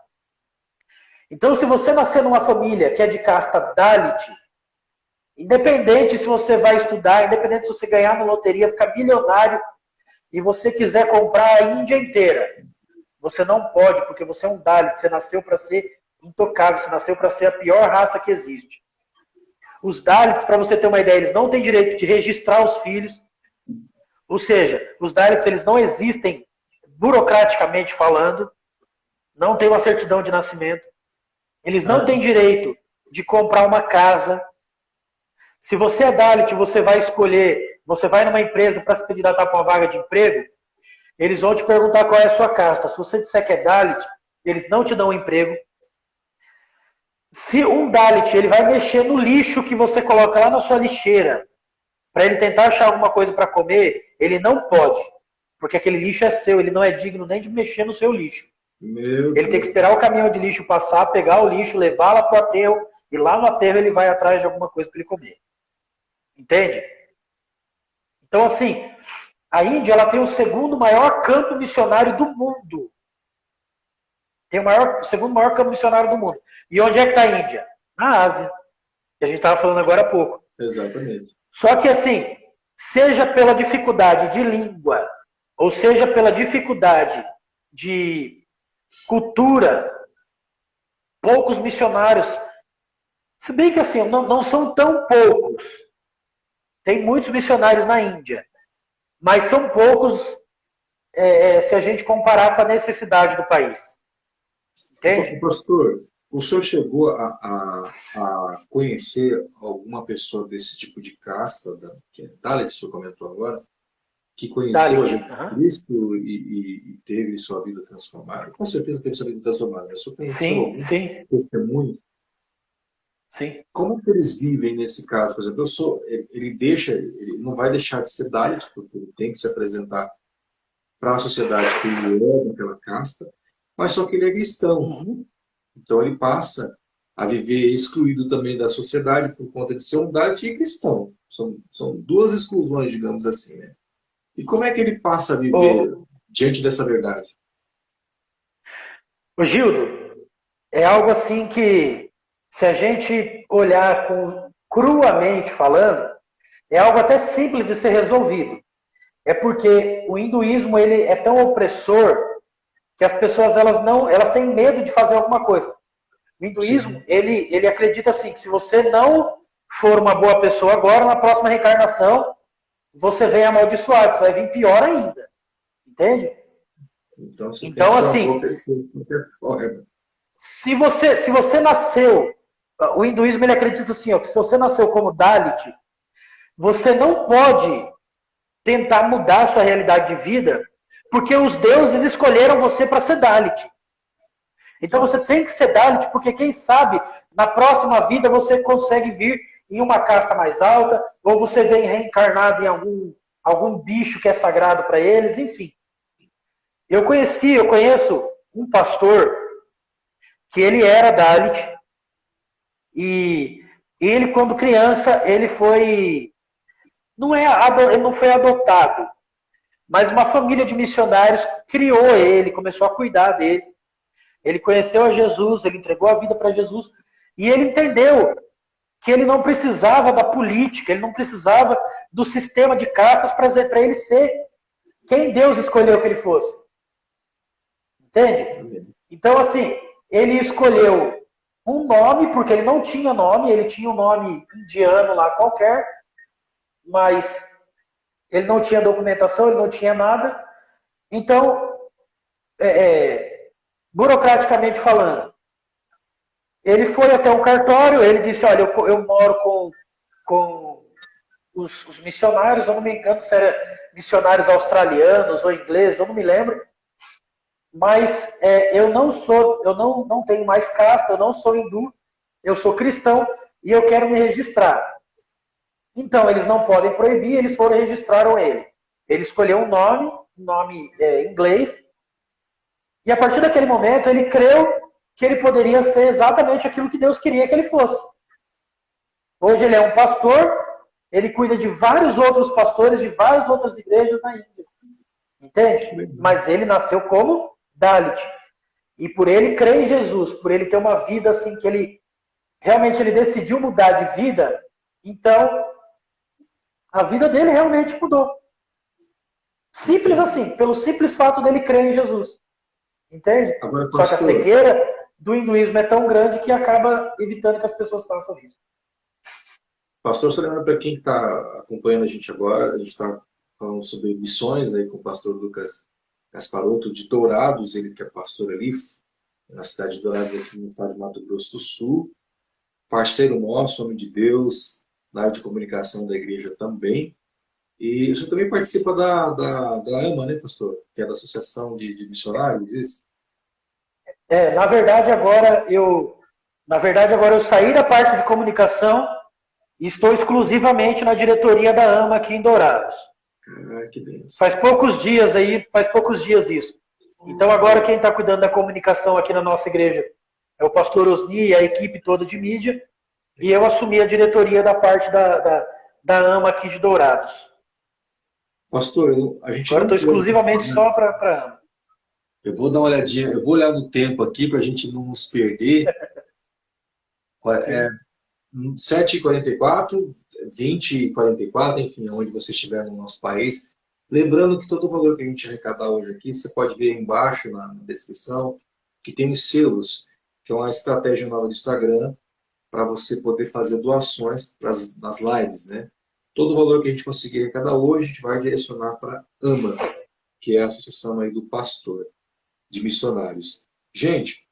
Então, se você nascer numa família que é de casta Dalit, Independente se você vai estudar, independente se você ganhar na loteria, ficar milionário e você quiser comprar a Índia inteira, você não pode, porque você é um Dalit, você nasceu para ser intocável, você nasceu para ser a pior raça que existe. Os Dalits, para você ter uma ideia, eles não têm direito de registrar os filhos, ou seja, os Dalits eles não existem burocraticamente falando, não tem uma certidão de nascimento, eles não têm direito de comprar uma casa. Se você é Dalit, você vai escolher, você vai numa empresa para se candidatar para uma vaga de emprego, eles vão te perguntar qual é a sua casta. Se você disser que é Dalit, eles não te dão um emprego. Se um Dalit ele vai mexer no lixo que você coloca lá na sua lixeira, para ele tentar achar alguma coisa para comer, ele não pode. Porque aquele lixo é seu, ele não é digno nem de mexer no seu lixo. Ele tem que esperar o caminhão de lixo passar, pegar o lixo, levar lá para o aterro, e lá no aterro ele vai atrás de alguma coisa para ele comer. Entende? Então, assim, a Índia ela tem o segundo maior campo missionário do mundo. Tem o segundo maior campo missionário do mundo. E onde é que está a Índia? Na Ásia. Que a gente estava falando agora há pouco. Exatamente. Só que, assim, seja pela dificuldade de língua, ou seja pela dificuldade de cultura, poucos missionários, se bem que assim, não são tão poucos. Tem muitos missionários na Índia, mas são poucos se a gente comparar com a necessidade do país. Entende? Pastor, o senhor chegou a conhecer alguma pessoa desse tipo de casta, que é Dalit, o senhor comentou agora, que conheceu a Jesus Cristo e teve sua vida transformada? Com certeza teve sua vida transformada, mas o senhor conheceu algum testemunho? Sim. Como que eles vivem nesse caso? Por exemplo, ele não vai deixar de ser Dalit, porque ele tem que se apresentar para a sociedade que ele é daquela casta, mas só que ele é cristão. Uhum. Então ele passa a viver excluído também da sociedade por conta de ser um Dalit e cristão. São duas exclusões, digamos assim, né? E como é que ele passa a viver diante dessa verdade? O Gildo, é algo assim que, se a gente olhar cruamente falando, é algo até simples de ser resolvido. É porque o hinduísmo ele é tão opressor que as pessoas elas têm medo de fazer alguma coisa. O hinduísmo ele acredita assim que se você não for uma boa pessoa agora, na próxima reencarnação você vem amaldiçoado, você vai vir pior ainda. Entende? Então assim, se você nasceu, o hinduísmo ele acredita assim, ó, que se você nasceu como Dalit, você não pode tentar mudar a sua realidade de vida, porque os deuses escolheram você para ser Dalit. Então você tem que ser Dalit, porque quem sabe na próxima vida você consegue vir em uma casta mais alta, ou você vem reencarnado em algum bicho que é sagrado para eles, enfim. Eu conheço um pastor que ele era Dalit, e ele, quando criança, ele não foi adotado, mas uma família de missionários criou ele, começou a cuidar dele. Ele conheceu a Jesus, ele entregou a vida para Jesus, e ele entendeu que ele não precisava da política, ele não precisava do sistema de castas para ele ser quem Deus escolheu que ele fosse. Entende? Então, assim, ele escolheu um nome, porque ele não tinha nome, ele tinha um nome indiano lá qualquer, mas ele não tinha documentação, ele não tinha nada. Então, burocraticamente falando, ele foi até um cartório, ele disse, olha, eu moro com os missionários, eu não me engano se era missionários australianos ou ingleses, eu não me lembro, mas eu não tenho mais casta, eu não sou hindu, eu sou cristão e eu quero me registrar. Então, eles não podem proibir, eles foram e registraram ele. Ele escolheu um nome inglês, e a partir daquele momento ele creu que ele poderia ser exatamente aquilo que Deus queria que ele fosse. Hoje ele é um pastor, ele cuida de vários outros pastores, de várias outras igrejas na Índia. Entende? Mas ele nasceu como Dalit. E por ele crer em Jesus, por ele ter uma vida assim que ele realmente ele decidiu mudar de vida, Então, a vida dele realmente mudou. Simples assim, pelo simples fato dele crer em Jesus. Entende? Agora, Só que a pastor, cegueira do hinduísmo é tão grande que acaba evitando que as pessoas façam isso. só lembrando para quem está acompanhando a gente agora, a gente está falando sobre missões aí com o pastor Lucas Gasparotto de Dourados, ele que é pastor ali, na cidade de Dourados, aqui no estado de Mato Grosso do Sul, parceiro nosso, homem de Deus, na área de comunicação da igreja também. E o senhor também participa da AMA, né, pastor? Que é da Associação de Missionários, isso? Na verdade agora eu saí da parte de comunicação e estou exclusivamente na diretoria da AMA aqui em Dourados. Ah, que benção. Faz poucos dias isso. Então agora quem está cuidando da comunicação aqui na nossa igreja é o pastor Osni e a equipe toda de mídia, e eu assumi a diretoria da parte da AMA aqui de Dourados. Pastor, a gente Agora não estou exclusivamente só para a AMA. Eu vou dar uma olhadinha, eu vou olhar no tempo aqui para a gente não nos perder. 7h44, 20h44, enfim, onde você estiver no nosso país. Lembrando que todo o valor que a gente arrecadar hoje aqui, você pode ver aí embaixo na descrição, que tem os selos, que é uma estratégia nova do Instagram, para você poder fazer doações nas lives, né? Todo o valor que a gente conseguir arrecadar hoje, a gente vai direcionar para AMA, que é a Associação aí do Pastor de Missionários. Gente,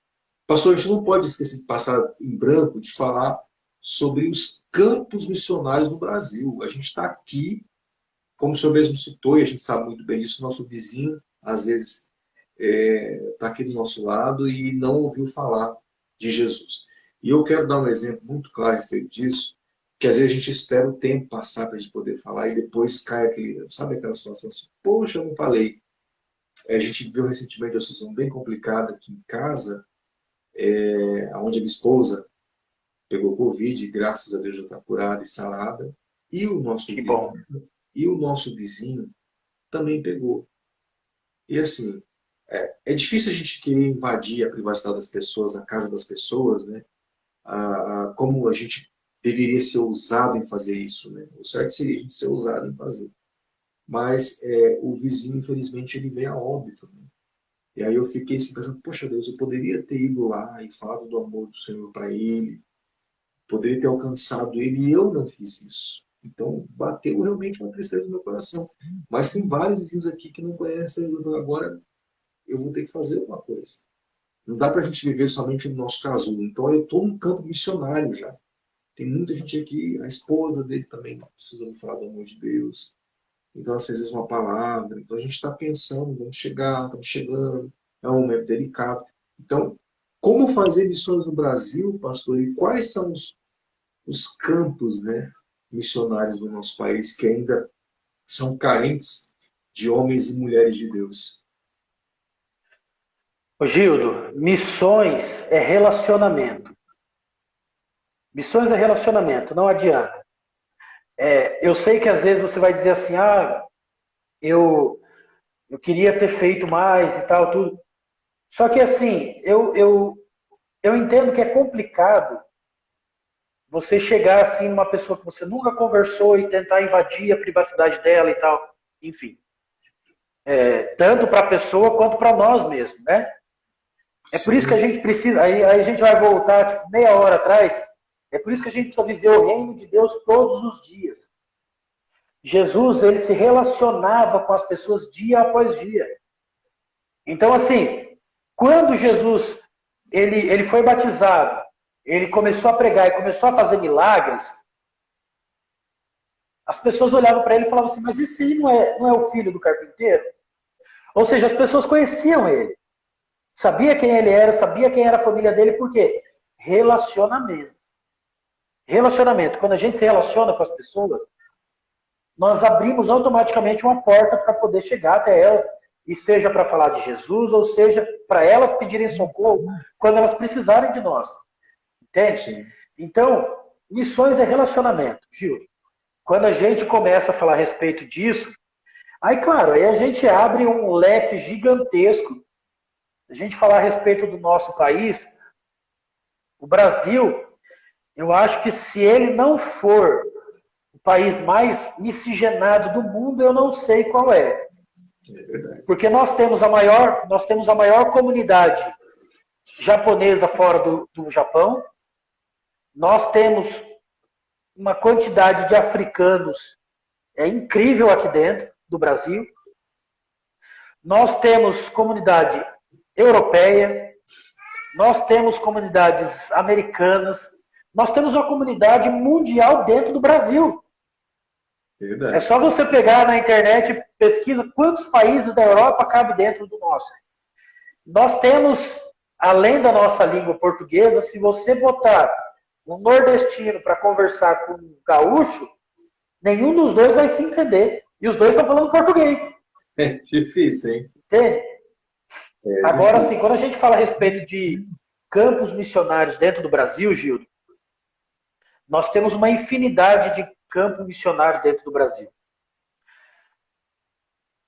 pastor, a gente não pode esquecer de passar em branco de falar sobre os campos missionários no Brasil. A gente está aqui, como o senhor mesmo citou, e a gente sabe muito bem disso, nosso vizinho, às vezes, está aqui do nosso lado e não ouviu falar de Jesus. E eu quero dar um exemplo muito claro a respeito disso, que às vezes a gente espera o tempo passar para a gente poder falar e depois cai sabe aquela situação assim, poxa, eu não falei. A gente viveu recentemente uma situação bem complicada aqui em casa, onde a minha esposa pegou Covid, e graças a Deus já está curada e sarada, e o nosso vizinho também pegou. E assim, é difícil a gente querer invadir a privacidade das pessoas, a casa das pessoas, né? Como a gente deveria ser ousado em fazer isso, né? O certo seria a gente ser ousado em fazer. Mas o vizinho, infelizmente, ele veio a óbito, né? E aí eu fiquei assim, pensando, poxa Deus, eu poderia ter ido lá e falado do amor do Senhor para ele, poderia ter alcançado ele, e eu não fiz isso. Então, bateu realmente uma tristeza no meu coração. Mas tem vários vizinhos aqui que não conhecem, agora eu vou ter que fazer uma coisa. Não dá para a gente viver somente no nosso casulo. Então, eu estou num campo missionário já. Tem muita gente aqui, a esposa dele também precisa falar do amor de Deus. Então, às vezes, uma palavra. Então, a gente está pensando, vamos chegar, estamos chegando, é um momento delicado. Então, como fazer missões no Brasil, pastor? E quais são os campos, né, missionários do nosso país que ainda são carentes de homens e mulheres de Deus? Ô Gildo, missões é relacionamento. Missões é relacionamento, não adianta. Eu sei que às vezes você vai dizer assim, eu queria ter feito mais e tal, tudo. Só que assim, eu entendo que é complicado você chegar assim numa pessoa que você nunca conversou e tentar invadir a privacidade dela e tal. Enfim. Tanto para a pessoa quanto para nós mesmos, né? É por isso que a gente precisa, aí a gente vai voltar tipo, meia hora atrás, é por isso que a gente precisa viver o reino de Deus todos os dias. Jesus, ele se relacionava com as pessoas dia após dia. Então, assim, quando Jesus ele foi batizado, ele começou a pregar e começou a fazer milagres, as pessoas olhavam para ele e falavam assim, mas esse aí não é o filho do carpinteiro? Ou seja, as pessoas conheciam ele. Sabia quem ele era, sabia quem era a família dele, por quê? Relacionamento. Relacionamento. Quando a gente se relaciona com as pessoas, nós abrimos automaticamente uma porta para poder chegar até elas, e seja para falar de Jesus, ou seja, para elas pedirem socorro quando elas precisarem de nós. Entende? Sim. Então, missões é relacionamento, Gil. Quando a gente começa a falar a respeito disso, aí, claro, aí a gente abre um leque gigantesco. A gente falar a respeito do nosso país, o Brasil, eu acho que se ele não for país mais miscigenado do mundo, eu não sei qual é. É verdade. Porque nós temos a maior comunidade japonesa fora do Japão. Nós temos uma quantidade de africanos incrível aqui dentro do Brasil. Nós temos comunidade europeia, nós temos comunidades americanas, nós temos uma comunidade mundial dentro do Brasil. Verdade. É só você pegar na internet, pesquisa quantos países da Europa cabem dentro do nosso. Nós temos, além da nossa língua portuguesa, se você botar um nordestino para conversar com um gaúcho, nenhum dos dois vai se entender. E os dois estão falando português. É difícil, hein? Entende? Agora, assim, quando a gente fala a respeito de campos missionários dentro do Brasil, Gildo, nós temos uma infinidade de campos missionários dentro do Brasil.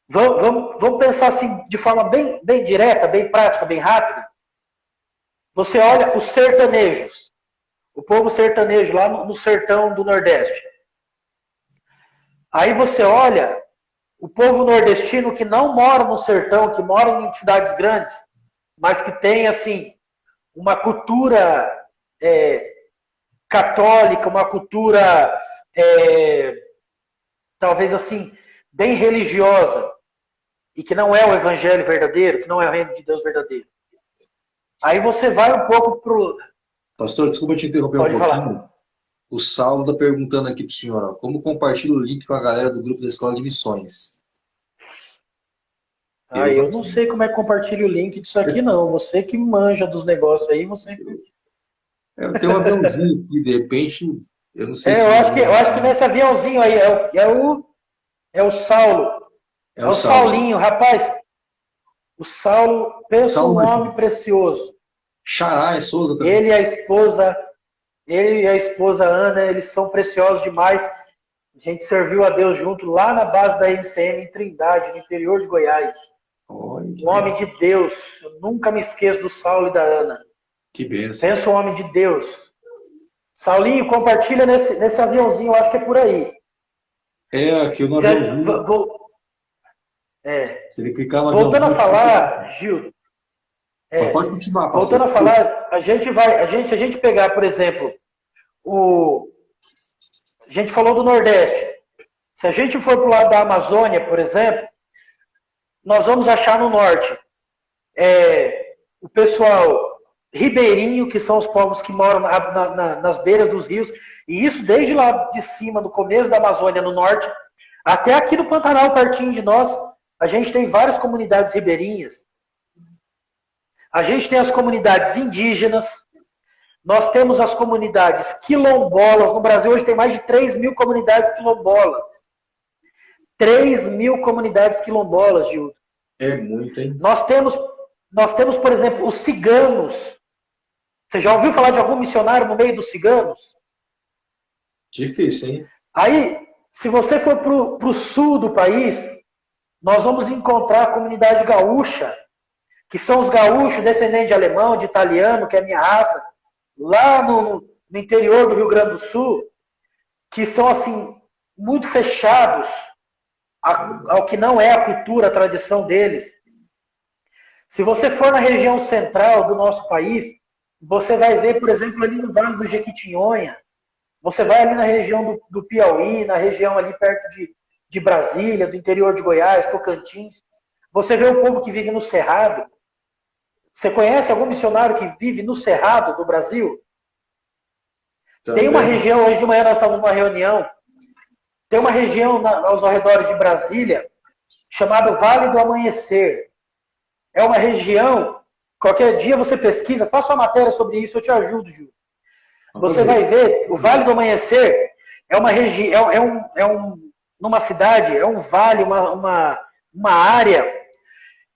Vamos pensar assim, de forma bem direta, bem prática, bem rápida. Você olha os sertanejos, o povo sertanejo lá no sertão do Nordeste. Aí você olha o povo nordestino que não mora no sertão, que mora em cidades grandes, mas que tem, assim, uma cultura católica, uma cultura, talvez assim, bem religiosa, e que não é o evangelho verdadeiro, que não é o reino de Deus verdadeiro. Aí você vai um pouco pro... Pastor, desculpa te interromper Pode um pouquinho. falar. O Saulo está perguntando aqui para o senhor, ó, como compartilha o link com a galera do grupo da Escola de Missões? Eu não sei como é que compartilha o link disso aqui, não. Você que manja dos negócios aí, você... Eu tenho um aviãozinho aqui, de repente, eu não sei se... eu acho que nesse aviãozinho aí é o Saulo. É o Saulinho, rapaz. O Saulo, pensa um nome precioso. Xará é Souza também. Ele e a esposa Ana, eles são preciosos demais. A gente serviu a Deus junto lá na base da MCM em Trindade, no interior de Goiás. Um homem de Deus. Eu nunca me esqueço do Saulo e da Ana. Que bênção. Pensa um homem de Deus. Saulinho, compartilha nesse aviãozinho, eu acho que é por aí. Aqui no aviãozinho. Se ele clicar no aviãozinho... Voltando a falar, Gil... Pode continuar, pastor. Voltando a falar, a gente pegar, por exemplo, a gente falou do Nordeste. Se a gente for para o lado da Amazônia, por exemplo, nós vamos achar no Norte o pessoal ribeirinho, que são os povos que moram nas beiras dos rios, e isso desde lá de cima, no começo da Amazônia, no Norte, até aqui no Pantanal, pertinho de nós, a gente tem várias comunidades ribeirinhas. A gente tem as comunidades indígenas, nós temos as comunidades quilombolas. No Brasil hoje tem mais de 3.000 comunidades quilombolas. 3.000 comunidades quilombolas, Gildo. É muito, hein? Nós temos, por exemplo, os ciganos. Você já ouviu falar de algum missionário no meio dos ciganos? Difícil, hein? Aí, se você for para o sul do país, nós vamos encontrar a comunidade gaúcha, que são os gaúchos descendentes de alemão, de italiano, que é a minha raça, lá no interior do Rio Grande do Sul, que são, assim, muito fechados ao que não é a cultura, a tradição deles. Se você for na região central do nosso país, você vai ver, por exemplo, ali no Vale do Jequitinhonha, você vai ali na região do Piauí, na região ali perto de Brasília, do interior de Goiás, Tocantins, você vê o povo que vive no Cerrado. Você conhece algum missionário que vive no Cerrado do Brasil? Também. Tem uma região, hoje de manhã nós estávamos numa reunião, tem uma região aos arredores de Brasília, chamada Vale do Amanhecer. É uma região, qualquer dia você pesquisa, faça uma matéria sobre isso, eu te ajudo, Ju. Você vai ver, o Vale do Amanhecer é uma região, numa cidade, é um vale, uma área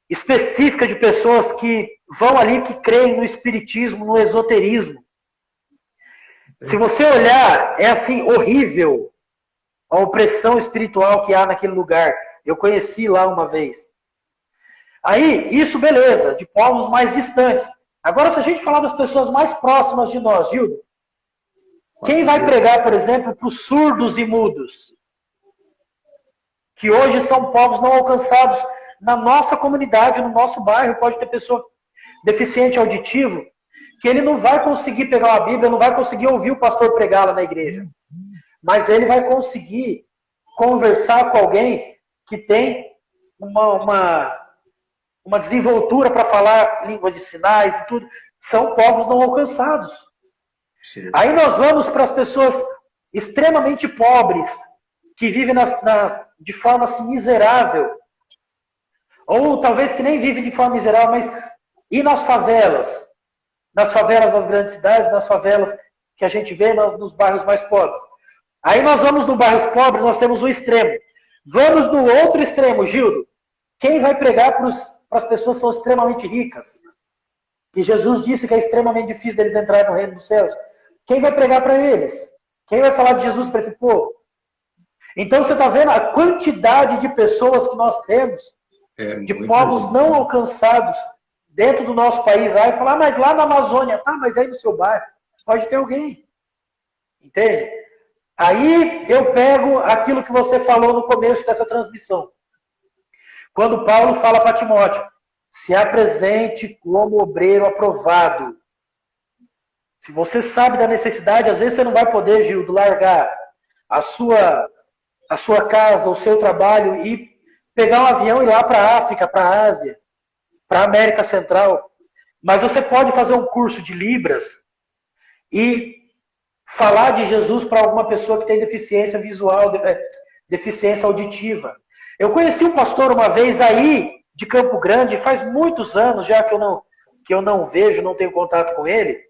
específica de pessoas que vão ali, que creem no espiritismo, no esoterismo. Se você olhar, é assim, horrível a opressão espiritual que há naquele lugar. Eu conheci lá uma vez. Aí, isso beleza, de povos mais distantes. Agora, se a gente falar das pessoas mais próximas de nós, Gildo, Quem vai pregar, por exemplo, para os surdos e mudos? Que hoje são povos não alcançados. Na nossa comunidade, no nosso bairro, pode ter pessoa deficiente auditivo, que ele não vai conseguir pegar uma Bíblia, não vai conseguir ouvir o pastor pregar lá na igreja. Mas ele vai conseguir conversar com alguém que tem uma desenvoltura para falar línguas de sinais e tudo. São povos não alcançados. Sim. Aí nós vamos para as pessoas extremamente pobres, que vivem de forma assim, miserável. Ou talvez que nem vivem de forma miserável, mas e nas favelas? Nas favelas das grandes cidades, nas favelas que a gente vê nos bairros mais pobres. Aí nós vamos no bairros pobres, nós temos um extremo. Vamos no outro extremo, Gildo. Quem vai pregar para as pessoas que são extremamente ricas? Que Jesus disse que é extremamente difícil deles entrarem no reino dos céus. Quem vai pregar para eles? Quem vai falar de Jesus para esse povo? Então você está vendo a quantidade de pessoas que nós temos, de povos não alcançados dentro do nosso país. Aí falar, mas lá na Amazônia, tá, mas aí no seu bairro pode ter alguém. Entende? Aí eu pego aquilo que você falou no começo dessa transmissão. Quando Paulo fala para Timóteo, se apresente como obreiro aprovado. Se você sabe da necessidade, às vezes você não vai poder, Gildo, largar a sua casa, o seu trabalho e pegar um avião e ir lá para a África, para a Ásia, para a América Central. Mas você pode fazer um curso de Libras e falar de Jesus para alguma pessoa que tem deficiência visual, deficiência auditiva. Eu conheci um pastor uma vez aí, de Campo Grande, faz muitos anos já que eu não vejo, não tenho contato com ele.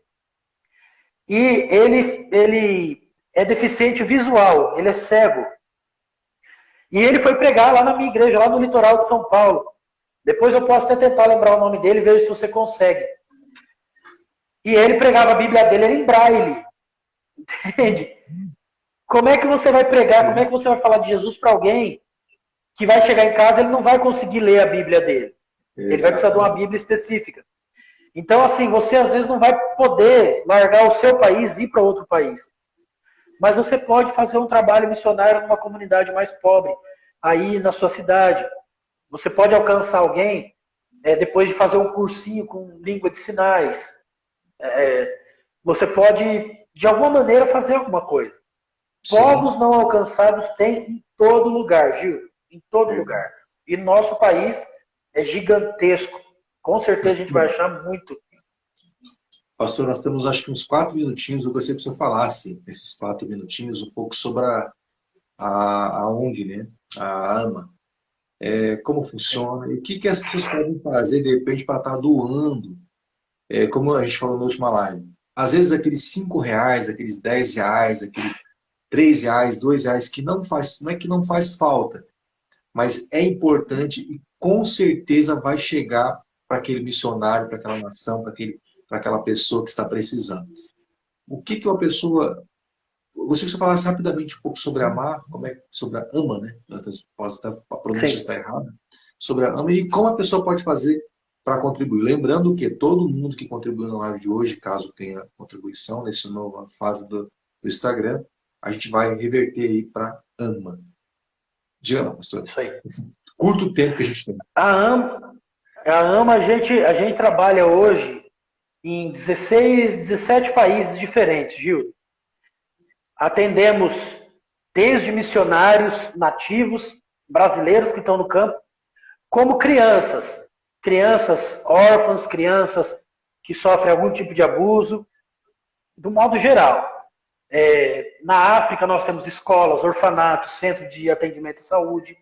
E ele é deficiente visual, ele é cego. E ele foi pregar lá na minha igreja, lá no litoral de São Paulo. Depois eu posso até tentar lembrar o nome dele e ver se você consegue. E ele pregava a Bíblia dele, era em braille. Entende? Como é que você vai pregar, como é que você vai falar de Jesus para alguém que vai chegar em casa e ele não vai conseguir ler a Bíblia dele? Ele vai precisar de uma Bíblia específica. Então, assim, você às vezes não vai poder largar o seu país e ir para outro país. Mas você pode fazer um trabalho missionário numa comunidade mais pobre, aí na sua cidade. Você pode alcançar alguém depois de fazer um cursinho com língua de sinais. Você pode, de alguma maneira, fazer alguma coisa. Sim. Povos não alcançados tem em todo lugar, Gil. Em todo lugar. E nosso país é gigantesco. Com certeza a gente vai achar muito. Pastor, nós temos acho que uns 4 minutinhos. Eu gostaria que o senhor falasse, esses 4 minutinhos, um pouco sobre a ONG, né? A AMA. Como funciona e o que as pessoas podem fazer, de repente, para estar doando. Como a gente falou na última live. Às vezes aqueles R$5, aqueles R$10, aqueles R$3, R$2, que não é que não faz falta, mas é importante e com certeza vai chegar para aquele missionário, para aquela nação, para aquela pessoa que está precisando. O que uma pessoa... Gostaria que você falasse rapidamente um pouco sobre a AMA, sobre a AMA, né? A pronúncia está errada. Sobre a AMA e como a pessoa pode fazer para contribuir. Lembrando que todo mundo que contribuiu na live de hoje, caso tenha contribuição nessa nova fase do Instagram, a gente vai reverter aí para a AMA. Diga lá, pastor. Isso aí. Esse curto tempo que a gente tem. A AMA a gente trabalha hoje em 17 países diferentes, Gil. Atendemos desde missionários nativos, brasileiros que estão no campo, como crianças órfãs, crianças que sofrem algum tipo de abuso, do modo geral. Na África nós temos escolas, orfanatos, centro de atendimento à saúde.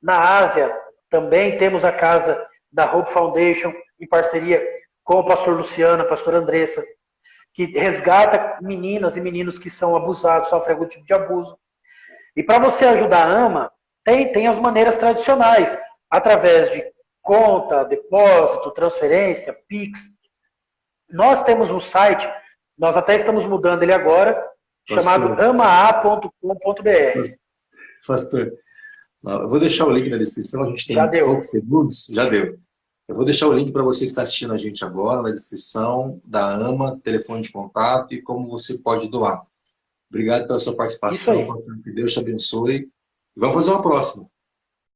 Na Ásia também temos a casa da Hope Foundation, em parceria com o pastor Luciano, a pastora Andressa, que resgata meninas e meninos que são abusados, sofrem algum tipo de abuso. E para você ajudar a AMA, tem as maneiras tradicionais, através de conta, depósito, transferência, Pix. Nós temos um site, nós até estamos mudando ele agora, chamado amaa.com.br. Pastor, eu vou deixar o link na descrição, a gente tem poucos segundos, já deu. Eu vou deixar o link para você que está assistindo a gente agora, na descrição da AMA, telefone de contato e como você pode doar. Obrigado pela sua Isso aí. participação. Que Deus te abençoe. Vamos fazer uma próxima.